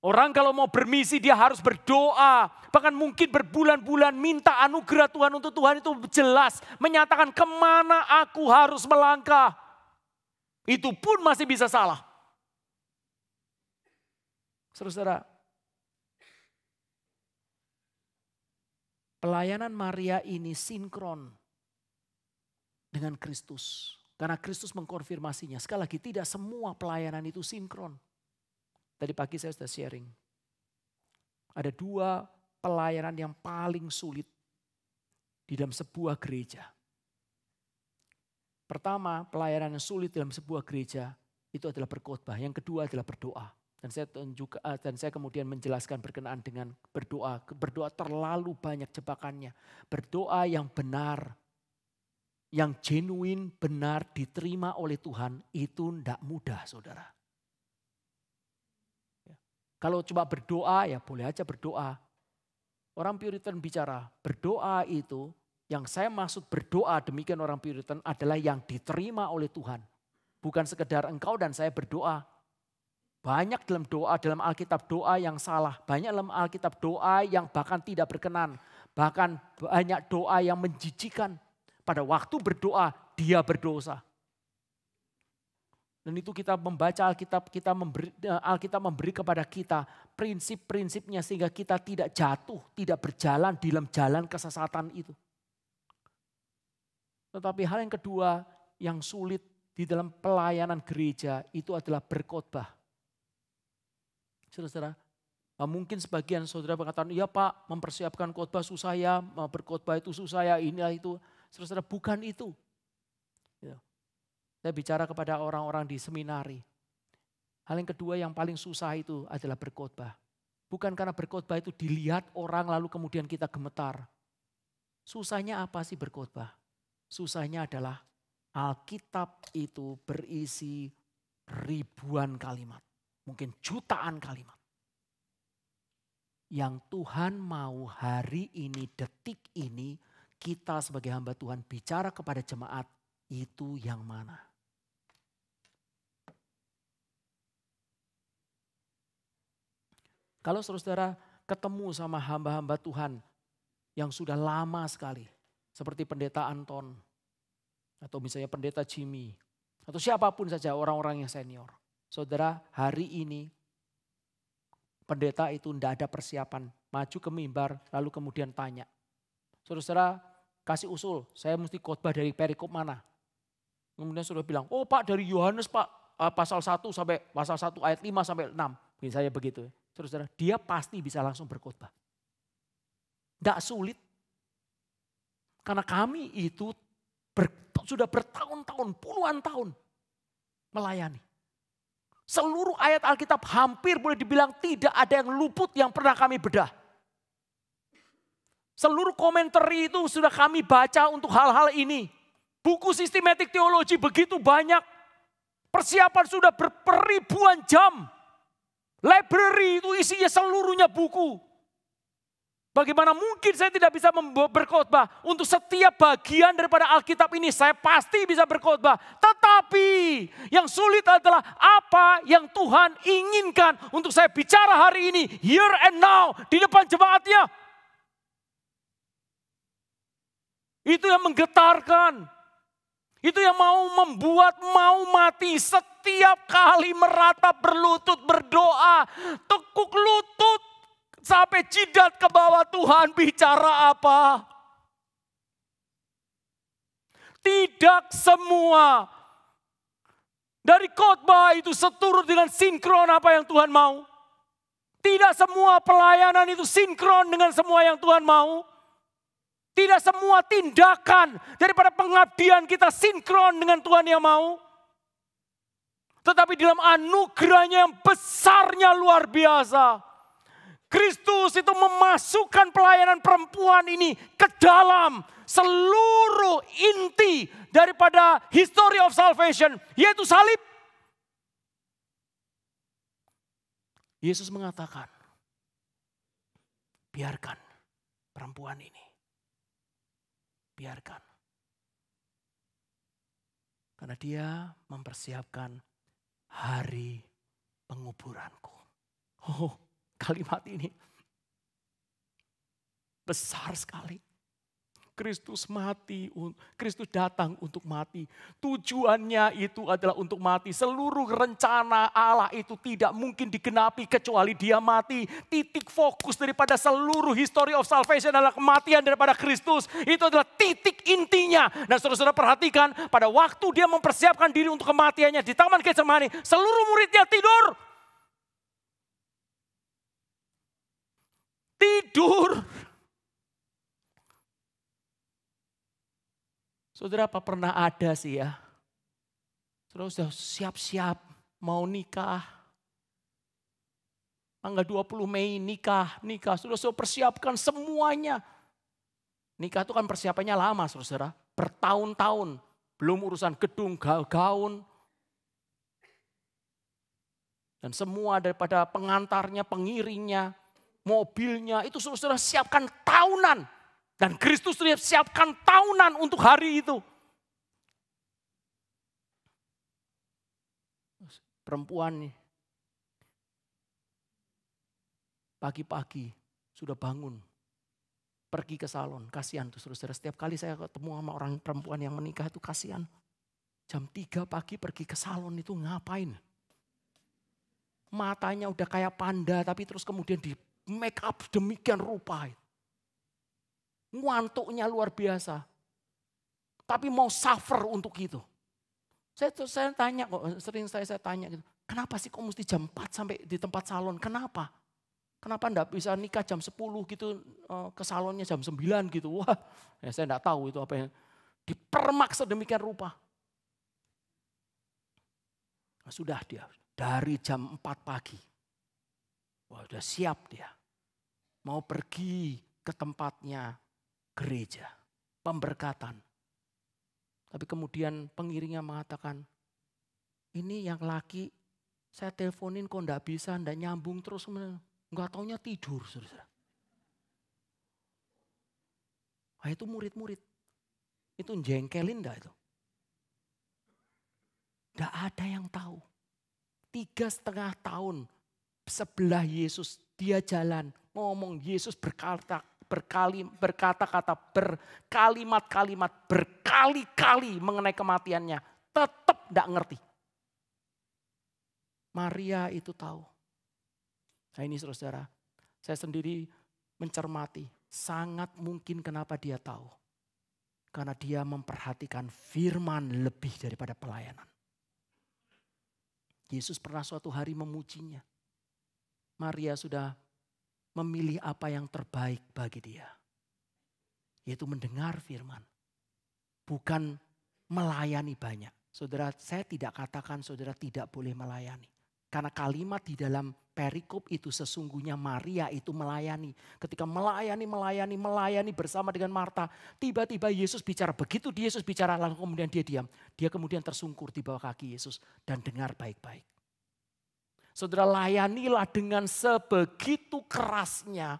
Orang kalau mau bermisi dia harus berdoa. Bahkan mungkin berbulan-bulan minta anugerah Tuhan untuk Tuhan itu jelas. Menyatakan kemana aku harus melangkah. Itu pun masih bisa salah. Saudara-saudara. Pelayanan Maria ini sinkron dengan Kristus. Karena Kristus mengkonfirmasinya. Sekali lagi tidak semua pelayanan itu sinkron. Tadi pagi saya sudah sharing. Ada 2 pelayanan yang paling sulit di dalam sebuah gereja. Pertama, pelayanan yang sulit dalam sebuah gereja itu adalah berkhotbah. Yang kedua adalah berdoa. Dan saya kemudian menjelaskan berkenaan dengan berdoa. Berdoa terlalu banyak jebakannya. Berdoa yang benar, yang genuine, benar diterima oleh Tuhan itu tidak mudah saudara. Kalau cuma berdoa ya boleh aja berdoa. Orang Puritan bicara berdoa itu, yang saya maksud berdoa demikian orang Puritan adalah yang diterima oleh Tuhan. Bukan sekedar engkau dan saya berdoa. Banyak dalam doa, dalam Alkitab doa yang salah. Banyak dalam Alkitab doa yang bahkan tidak berkenan. Bahkan banyak doa yang menjijikan. Pada waktu berdoa dia berdosa. Dan itu kita membaca Alkitab, Alkitab memberi kepada kita prinsip-prinsipnya sehingga kita tidak jatuh, tidak berjalan di dalam jalan kesesatan itu. Tetapi hal yang kedua yang sulit di dalam pelayanan gereja itu adalah berkhotbah. Saudara-saudara, mungkin sebagian saudara berkata, ya Pak mempersiapkan khotbah susah ya, berkhotbah itu susah ya, inilah itu. Saudara-saudara bukan itu. Saya bicara kepada orang-orang di seminari. Hal yang kedua yang paling susah itu adalah berkhotbah. Bukan karena berkhotbah itu dilihat orang lalu kemudian kita gemetar. Susahnya apa sih berkhotbah? Susahnya adalah Alkitab itu berisi ribuan kalimat. Mungkin jutaan kalimat. Yang Tuhan mau hari ini, detik ini, kita sebagai hamba Tuhan bicara kepada jemaat itu yang mana? Kalau saudara ketemu sama hamba-hamba Tuhan yang sudah lama sekali, seperti pendeta Anton, atau misalnya pendeta Jimmy, atau siapapun saja orang-orang yang senior. Saudara, hari ini pendeta itu tidak ada persiapan, maju ke mimbar lalu kemudian tanya. Saudara kasih usul, saya mesti khotbah dari perikop mana? Kemudian saudara bilang, oh Pak dari Yohanes Pak, pasal 1 sampai pasal 1 ayat 5 sampai 6. Misalnya begitu. Saudara, dia pasti bisa langsung berkhotbah. Tidak sulit. Karena kami itu sudah bertahun-tahun, puluhan tahun melayani. Seluruh ayat Alkitab hampir boleh dibilang tidak ada yang luput yang pernah kami bedah. Seluruh komentari itu sudah kami baca untuk hal-hal ini. Buku sistematik teologi begitu banyak. Persiapan sudah berribuan jam. Library itu isinya seluruhnya buku. Bagaimana mungkin saya tidak bisa berkhotbah? Untuk setiap bagian daripada Alkitab ini saya pasti bisa berkhotbah. Tetapi yang sulit adalah apa yang Tuhan inginkan untuk saya bicara hari ini. Here and now di depan jemaatnya. Itu yang menggetarkan. Itu yang mau mati setiap kali meratap berlutut berdoa. Tekuk lutut. Sampai jidat ke bawah, Tuhan bicara apa? Tidak semua dari khotbah itu seturut dengan sinkron apa yang Tuhan mau. Tidak semua pelayanan itu sinkron dengan semua yang Tuhan mau. Tidak semua tindakan daripada pengabdian kita sinkron dengan Tuhan yang mau. Tetapi dalam anugerahnya yang besarnya luar biasa. Kristus itu memasukkan pelayanan perempuan ini ke dalam seluruh inti daripada history of salvation, yaitu salib. Yesus mengatakan, biarkan perempuan ini. Biarkan. Karena dia mempersiapkan hari penguburanku. Oh, kalimat ini besar sekali. Kristus mati, Kristus datang untuk mati. Tujuannya itu adalah untuk mati. Seluruh rencana Allah itu tidak mungkin digenapi kecuali dia mati. Titik fokus daripada seluruh history of salvation adalah kematian daripada Kristus. Itu adalah titik intinya. Dan saudara-saudara perhatikan pada waktu dia mempersiapkan diri untuk kematiannya di Taman Getsemani, seluruh muridnya tidur. Tidur. Saudara, apa pernah ada sih ya? Saudara sudah siap-siap mau nikah. Tanggal 20 Mei nikah. Saudara sudah persiapkan semuanya. Nikah itu kan persiapannya lama saudara. Bertahun-tahun. Belum urusan gedung, gaun. Dan semua daripada pengantarnya, pengiringnya, mobilnya. Itu saudara siapkan tahunan. Dan Kristus sudah siapkan tahunan untuk hari itu. Perempuan nih. Pagi-pagi sudah bangun. Pergi ke salon. Kasihan tuh saudara. Setiap kali saya ketemu sama orang perempuan yang menikah itu kasihan. Jam 3 pagi pergi ke salon itu ngapain? Matanya udah kayak panda tapi terus kemudian di make up demikian rupa. Ngantuknya luar biasa. Tapi mau suffer untuk itu. Saya tanya kok, sering saya tanya gitu. Kenapa sih kok mesti jam 4 sampai di tempat salon? Kenapa? Kenapa enggak bisa nikah jam 10 gitu, ke salonnya jam 9 gitu. Wah, ya saya enggak tahu itu apa yang dipermak sedemikian rupa. Nah, sudah dia dari jam 4 pagi. Wah, udah siap dia. Mau pergi ke tempatnya gereja, pemberkatan. Tapi kemudian pengiringnya mengatakan, ini yang laki saya teleponin kok enggak bisa, enggak nyambung terus. Enggak taunya tidur. Saudara. Nah, itu murid-murid. Itu jengkelin enggak itu? Enggak ada yang tahu. 3,5 tahun sebelah Yesus dia jalan. Ngomong Yesus berkata-kata, berkalimat-kalimat, berkali-kali mengenai kematiannya. Tetap tidak ngerti. Maria itu tahu. Nah ini saudara, saya sendiri mencermati. Sangat mungkin kenapa dia tahu. Karena dia memperhatikan firman lebih daripada pelayanan. Yesus pernah suatu hari memujinya. Maria sudah memilih apa yang terbaik bagi dia. Yaitu mendengar firman. Bukan melayani banyak. Saudara, saya tidak katakan saudara tidak boleh melayani. Karena kalimat di dalam perikop itu sesungguhnya Maria itu melayani. Ketika melayani bersama dengan Marta. Tiba-tiba Yesus bicara. Begitu Yesus bicara lalu kemudian dia diam. Dia kemudian tersungkur di bawah kaki Yesus dan dengar baik-baik. Saudara, layanilah dengan sebegitu kerasnya,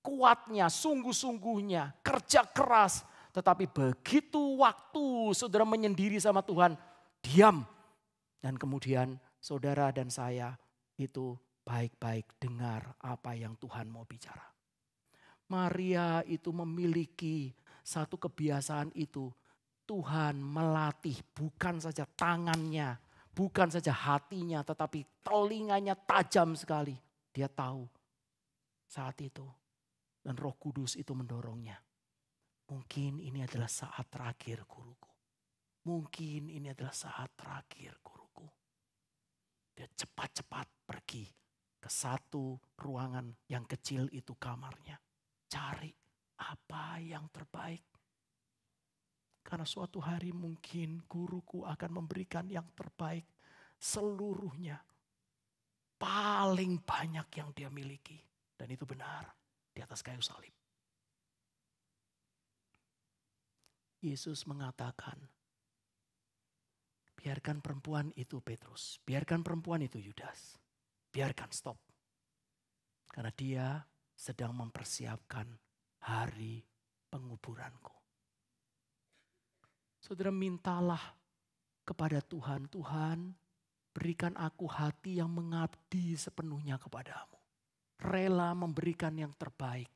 kuatnya, sungguh-sungguhnya, kerja keras. Tetapi begitu waktu saudara menyendiri sama Tuhan, diam. Dan kemudian saudara dan saya itu baik-baik dengar apa yang Tuhan mau bicara. Maria itu memiliki satu kebiasaan itu. Tuhan melatih bukan saja tangannya, bukan saja hatinya, tetapi telinganya tajam sekali. Dia tahu saat itu. Dan Roh Kudus itu mendorongnya. Mungkin ini adalah saat terakhir guruku. Mungkin ini adalah saat terakhir guruku. Dia cepat-cepat pergi ke satu ruangan yang kecil itu kamarnya. Cari apa yang terbaik. Karena suatu hari mungkin guruku akan memberikan yang terbaik seluruhnya. Paling banyak yang dia miliki. Dan itu benar di atas kayu salib. Yesus mengatakan, biarkan perempuan itu Petrus, biarkan perempuan itu Yudas, biarkan stop. Karena dia sedang mempersiapkan hari penguburanku. Saudara, mintalah kepada Tuhan, Tuhan berikan aku hati yang mengabdi sepenuhnya kepadamu. Rela memberikan yang terbaik.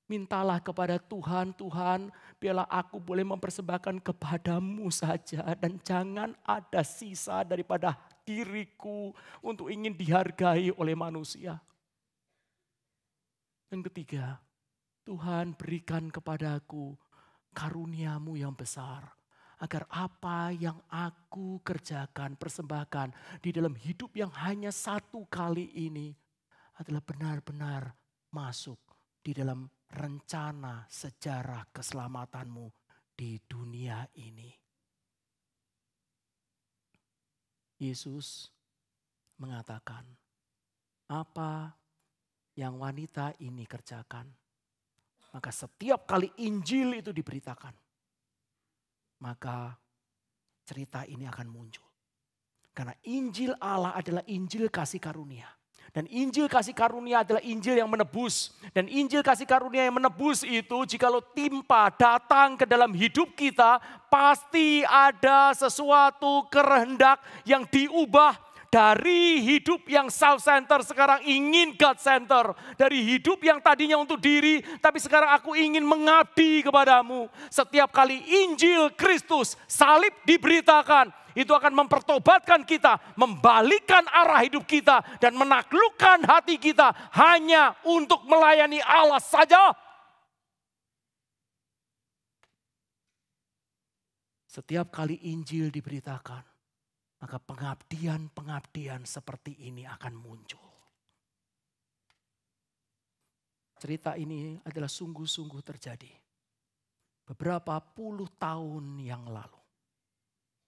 Mintalah kepada Tuhan, Tuhan biarlah aku boleh mempersembahkan kepadamu saja. Dan jangan ada sisa daripada diriku untuk ingin dihargai oleh manusia. Dan ketiga, Tuhan berikan kepadaku karuniamu yang besar. Agar apa yang aku kerjakan, persembahkan di dalam hidup yang hanya satu kali ini adalah benar-benar masuk di dalam rencana sejarah keselamatanmu di dunia ini. Yesus mengatakan, apa yang wanita ini kerjakan, maka setiap kali Injil itu diberitakan, maka cerita ini akan muncul. Karena Injil Allah adalah Injil kasih karunia. Dan Injil kasih karunia adalah Injil yang menebus. Dan Injil kasih karunia yang menebus itu jikalau timpa datang ke dalam hidup kita, pasti ada sesuatu kehendak yang diubah dari hidup yang self-center sekarang ingin God-center. Dari hidup yang tadinya untuk diri, tapi sekarang aku ingin mengabdi kepadamu. Setiap kali Injil Kristus salib diberitakan, itu akan mempertobatkan kita, membalikkan arah hidup kita, dan menaklukkan hati kita hanya untuk melayani Allah saja. Setiap kali Injil diberitakan, maka pengabdian-pengabdian seperti ini akan muncul. Cerita ini adalah sungguh-sungguh terjadi beberapa puluh tahun yang lalu.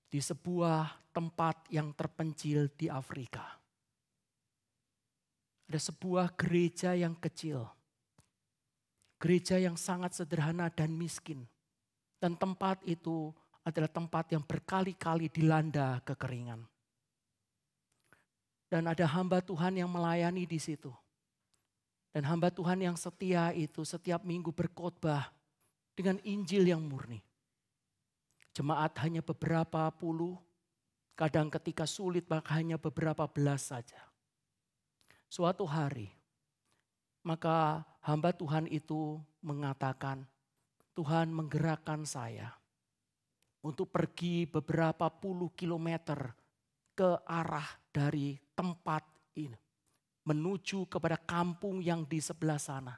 Di sebuah tempat yang terpencil di Afrika. Ada sebuah gereja yang kecil. Gereja yang sangat sederhana dan miskin. Dan tempat itu adalah tempat yang berkali-kali dilanda kekeringan. Dan ada hamba Tuhan yang melayani di situ. Dan hamba Tuhan yang setia itu setiap minggu berkhotbah dengan Injil yang murni. Jemaat hanya beberapa puluh, kadang ketika sulit maka hanya beberapa belas saja. Suatu hari, maka hamba Tuhan itu mengatakan, Tuhan menggerakkan saya untuk pergi beberapa puluh kilometer ke arah dari tempat ini. Menuju kepada kampung yang di sebelah sana.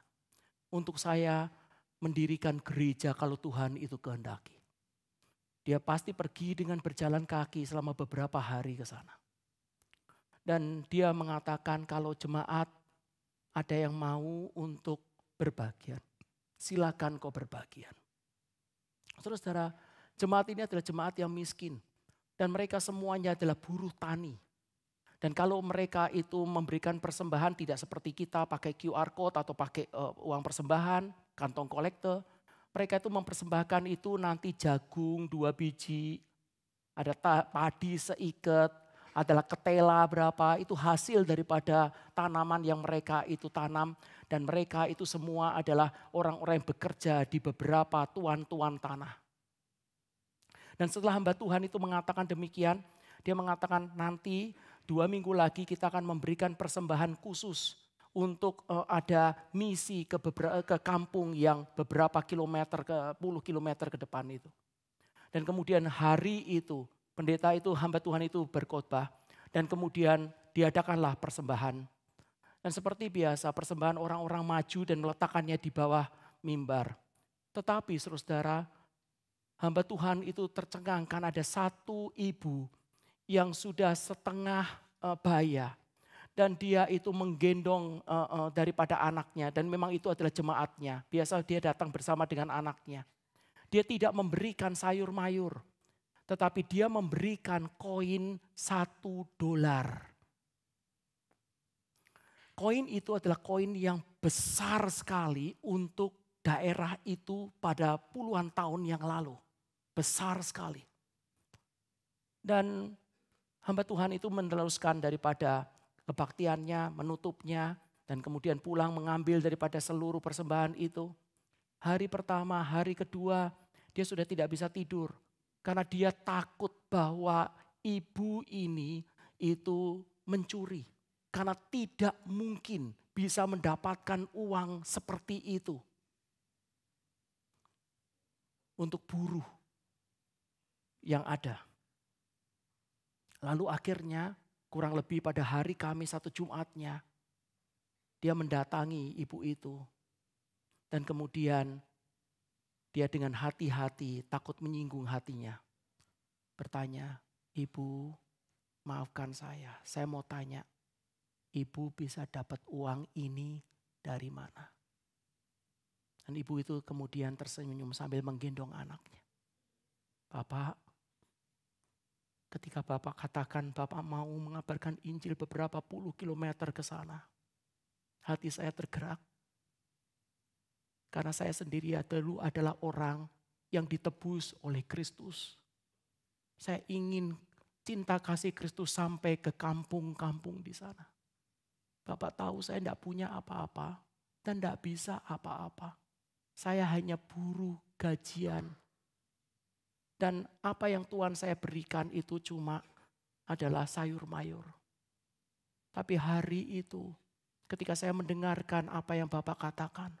Untuk saya mendirikan gereja kalau Tuhan itu kehendaki. Dia pasti pergi dengan berjalan kaki selama beberapa hari ke sana. Dan dia mengatakan kalau jemaat ada yang mau untuk berbagian, silakan kau berbagian. Saudara-saudara, jemaat ini adalah jemaat yang miskin. Dan mereka semuanya adalah buruh tani. Dan kalau mereka itu memberikan persembahan tidak seperti kita pakai QR code atau pakai uang persembahan, kantong kolektor. Mereka itu mempersembahkan itu nanti jagung 2 biji, ada padi seikat, adalah ketela berapa, itu hasil daripada tanaman yang mereka itu tanam. Dan mereka itu semua adalah orang-orang yang bekerja di beberapa tuan-tuan tanah. Dan setelah hamba Tuhan itu mengatakan demikian, dia mengatakan nanti 2 minggu lagi kita akan memberikan persembahan khusus untuk ada misi ke kampung yang beberapa kilometer, ke puluh kilometer ke depan itu. Dan kemudian hari itu, pendeta itu, hamba Tuhan itu berkhotbah. Dan kemudian diadakanlah persembahan. Dan seperti biasa persembahan orang-orang maju dan meletakkannya di bawah mimbar. Tetapi saudara, hamba Tuhan itu tercengang karena ada satu ibu yang sudah setengah baya. Dan dia itu menggendong daripada anaknya. Dan memang itu adalah jemaatnya. Biasa dia datang bersama dengan anaknya. Dia tidak memberikan sayur mayur. Tetapi dia memberikan koin $1. Koin itu adalah koin yang besar sekali untuk daerah itu pada puluhan tahun yang lalu. Besar sekali. Dan hamba Tuhan itu meneruskan daripada kebaktiannya, menutupnya. Dan kemudian pulang mengambil daripada seluruh persembahan itu. Hari pertama, hari kedua dia sudah tidak bisa tidur. Karena dia takut bahwa ibu ini itu mencuri. Karena tidak mungkin bisa mendapatkan uang seperti itu. Untuk buruh yang ada. Lalu akhirnya kurang lebih pada hari Kamis atau Jumatnya. Dia mendatangi ibu itu. Dan kemudian dia dengan hati-hati takut menyinggung hatinya. Bertanya, "Ibu, maafkan saya mau tanya. Ibu bisa dapat uang ini dari mana?" Dan ibu itu kemudian tersenyum sambil menggendong anaknya. "Bapak, ketika Bapak katakan Bapak mau mengabarkan Injil beberapa puluh kilometer ke sana, hati saya tergerak. Karena saya sendiri dulu adalah orang yang ditebus oleh Kristus. Saya ingin cinta kasih Kristus sampai ke kampung-kampung di sana. Bapak tahu saya tidak punya apa-apa dan tidak bisa apa-apa. Saya hanya buruh gajian. Dan apa yang Tuhan saya berikan itu cuma adalah sayur mayur. Tapi hari itu ketika saya mendengarkan apa yang Bapak katakan,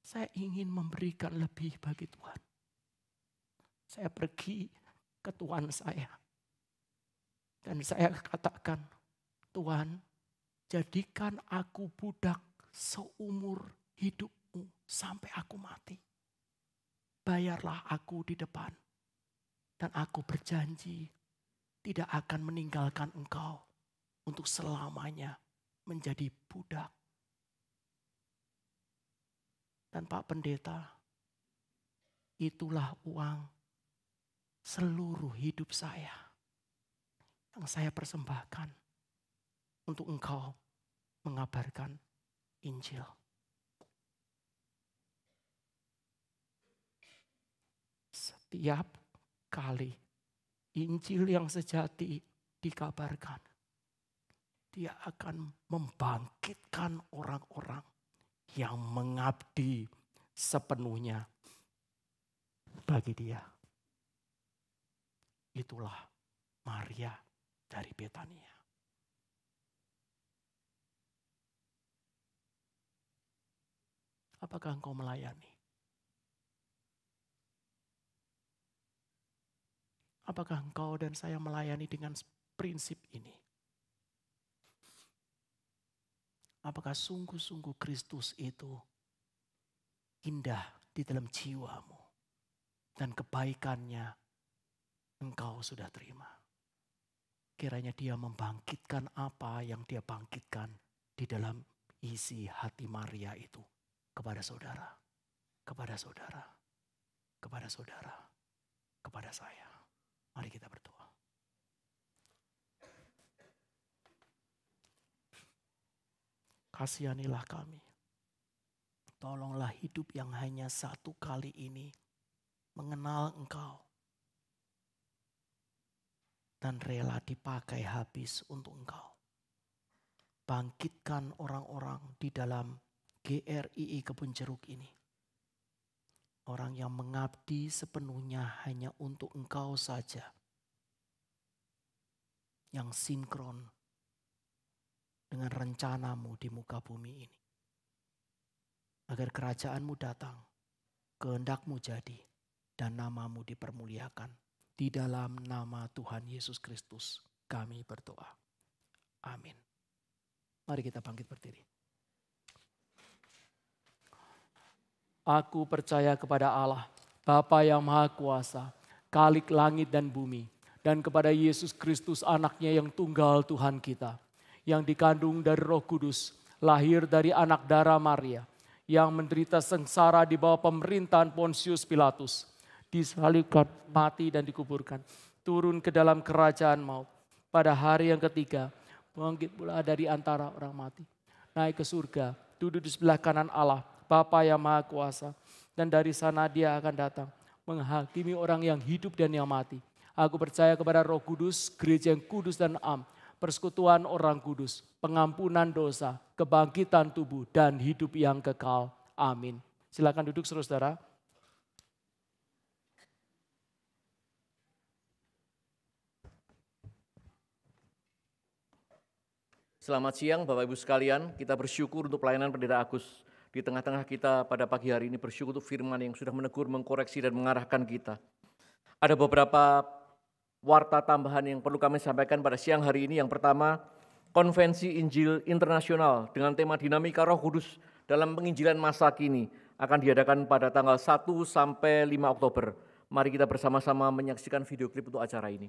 saya ingin memberikan lebih bagi Tuhan. Saya pergi ke Tuhan saya. Dan saya katakan, Tuhan, jadikan aku budak seumur hidupmu sampai aku mati. Bayarlah aku di depan. Dan aku berjanji tidak akan meninggalkan engkau untuk selamanya menjadi budak. Dan Pak Pendeta, itulah uang seluruh hidup saya yang saya persembahkan untuk engkau mengabarkan Injil. Setiap kali Injil yang sejati dikabarkan, dia akan membangkitkan orang-orang yang mengabdi sepenuhnya bagi dia. Itulah Maria dari Betania. Apakah engkau melayani? Apakah engkau dan saya melayani dengan prinsip ini? Apakah sungguh-sungguh Kristus itu indah di dalam jiwamu dan kebaikannya engkau sudah terima? Kiranya dia membangkitkan apa yang dia bangkitkan di dalam isi hati Maria itu kepada saudara, kepada saudara, kepada saudara, kepada saya. Mari kita berdoa. kasihanilah kami. Tolonglah hidup yang hanya satu kali ini mengenal Engkau dan rela dipakai habis untuk Engkau. Bangkitkan orang-orang di dalam GRII Kebun Jeruk ini. Orang yang mengabdi sepenuhnya hanya untuk Engkau saja. Yang sinkron dengan rencanamu di muka bumi ini. Agar kerajaanmu datang, kehendakmu jadi, dan namamu dipermuliakan. Di dalam nama Tuhan Yesus Kristus kami berdoa. Amin. Mari kita bangkit berdiri. Aku percaya kepada Allah, Bapa yang Maha Kuasa, Khalik langit dan bumi, dan kepada Yesus Kristus anaknya yang tunggal Tuhan kita, yang dikandung dari Roh Kudus, lahir dari anak darah Maria, yang menderita sengsara di bawah pemerintahan Pontius Pilatus, disalibkan, mati dan dikuburkan, turun ke dalam kerajaan maut, pada hari yang ketiga, bangkit pula dari antara orang mati, naik ke surga, duduk di sebelah kanan Allah, Bapa yang Maha Kuasa, dan dari sana Dia akan datang menghakimi orang yang hidup dan yang mati. Aku percaya kepada Roh Kudus, gereja yang kudus dan am, persekutuan orang kudus, pengampunan dosa, kebangkitan tubuh, dan hidup yang kekal. Amin. Silakan duduk saudara. Selamat siang Bapak Ibu sekalian, kita bersyukur untuk pelayanan Pendeta Agus di tengah-tengah kita pada pagi hari ini, bersyukur untuk firman yang sudah menegur, mengkoreksi dan mengarahkan kita. Ada beberapa warta tambahan yang perlu kami sampaikan pada siang hari ini. Yang pertama, Konvensi Injil Internasional dengan tema Dinamika Roh Kudus dalam penginjilan masa kini akan diadakan pada tanggal 1 sampai 5 Oktober. Mari kita bersama-sama menyaksikan video klip untuk acara ini.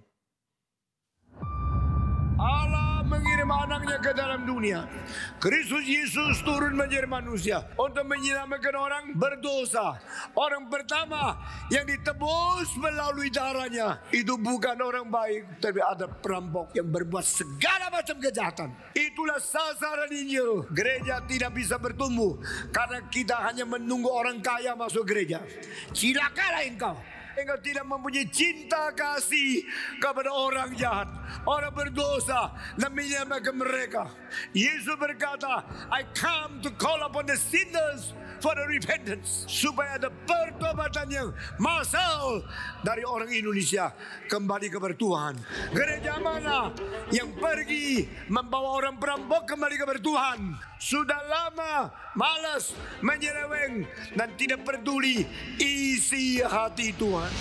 Allah mengirim anaknya ke dalam dunia. Kristus Yesus turun menjadi manusia untuk menyelamatkan orang berdosa. Orang pertama yang ditebus melalui darahnya itu bukan orang baik, tapi ada perampok yang berbuat segala macam kejahatan. Itulah sasaran Injil. Gereja tidak bisa bertumbuh karena kita hanya menunggu orang kaya masuk gereja. Silakanlah engkau. Engkau tidak mempunyai cinta kasih kepada orang jahat, orang berdosa, dan menyelamatkan mereka. Yesus berkata, I come to call upon the sinners for the repentance. Supaya ada pertobatan yang massal dari orang Indonesia kembali kepada Tuhan. Gereja mana yang pergi membawa orang perampok kembali kepada Tuhan? Sudah lama malas, menyeleweng, dan tidak peduli isi hati Tuhan.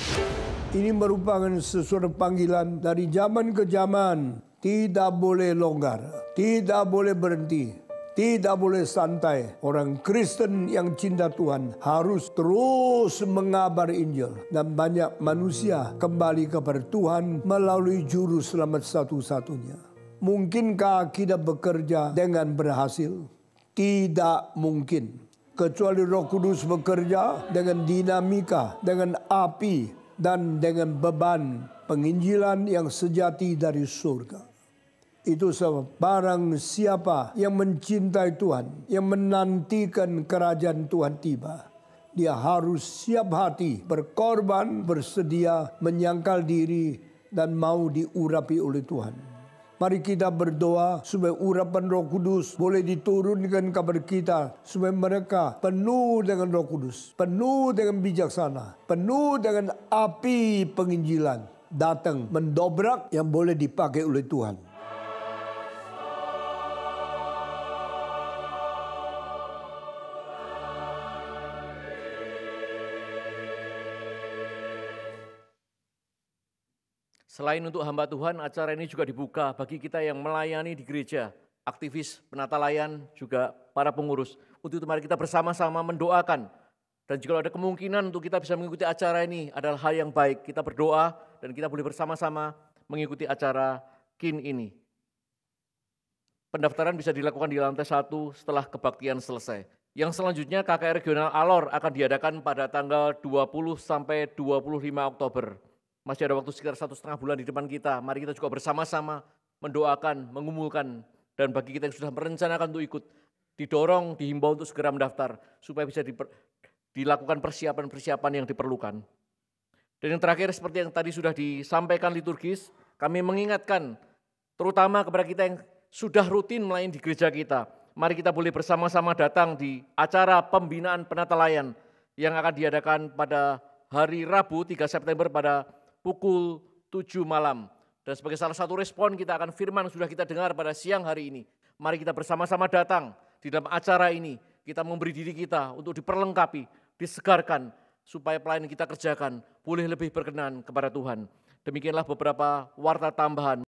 Ini merupakan sesuatu panggilan dari zaman ke zaman. Tidak boleh longgar, tidak boleh berhenti, tidak boleh santai. Orang Kristen yang cinta Tuhan harus terus mengabar Injil. Dan banyak manusia kembali kepada Tuhan melalui juru selamat satu-satunya. Mungkinkah kita bekerja dengan berhasil? Tidak mungkin. Kecuali Roh Kudus bekerja dengan dinamika, dengan api, dan dengan beban penginjilan yang sejati dari surga. Itu sebab barang siapa yang mencintai Tuhan, yang menantikan kerajaan Tuhan tiba, dia harus siap hati, berkorban, bersedia, menyangkal diri, dan mau diurapi oleh Tuhan. Mari kita berdoa supaya urapan Roh Kudus boleh diturunkan kepada kita. Supaya mereka penuh dengan Roh Kudus, penuh dengan bijaksana, penuh dengan api penginjilan. Datang mendobrak yang boleh dipakai oleh Tuhan. Selain untuk hamba Tuhan, acara ini juga dibuka bagi kita yang melayani di gereja, aktivis, penata layan, juga para pengurus. Untuk itu mari kita bersama-sama mendoakan. Dan jika ada kemungkinan untuk kita bisa mengikuti acara ini adalah hal yang baik. Kita berdoa dan kita boleh bersama-sama mengikuti acara KIN ini. Pendaftaran bisa dilakukan di lantai 1 setelah kebaktian selesai. Yang selanjutnya KKR Regional Alor akan diadakan pada tanggal 20 sampai 25 Oktober. Masih ada waktu sekitar 1,5 bulan di depan kita. Mari kita juga bersama-sama mendoakan, mengumulkan. Dan bagi kita yang sudah merencanakan untuk ikut, didorong, dihimbau untuk segera mendaftar supaya bisa dilakukan persiapan-persiapan yang diperlukan. Dan yang terakhir seperti yang tadi sudah disampaikan liturgis, kami mengingatkan terutama kepada kita yang sudah rutin melayani di gereja kita. Mari kita boleh bersama-sama datang di acara pembinaan penata-layan yang akan diadakan pada hari Rabu 3 September pada pukul 7 malam. Dan sebagai salah satu respon kita akan firman yang sudah kita dengar pada siang hari ini. Mari kita bersama-sama datang di dalam acara ini. Kita memberi diri kita untuk diperlengkapi, disegarkan, supaya pelayanan kita kerjakan boleh lebih berkenan kepada Tuhan. Demikianlah beberapa warta tambahan.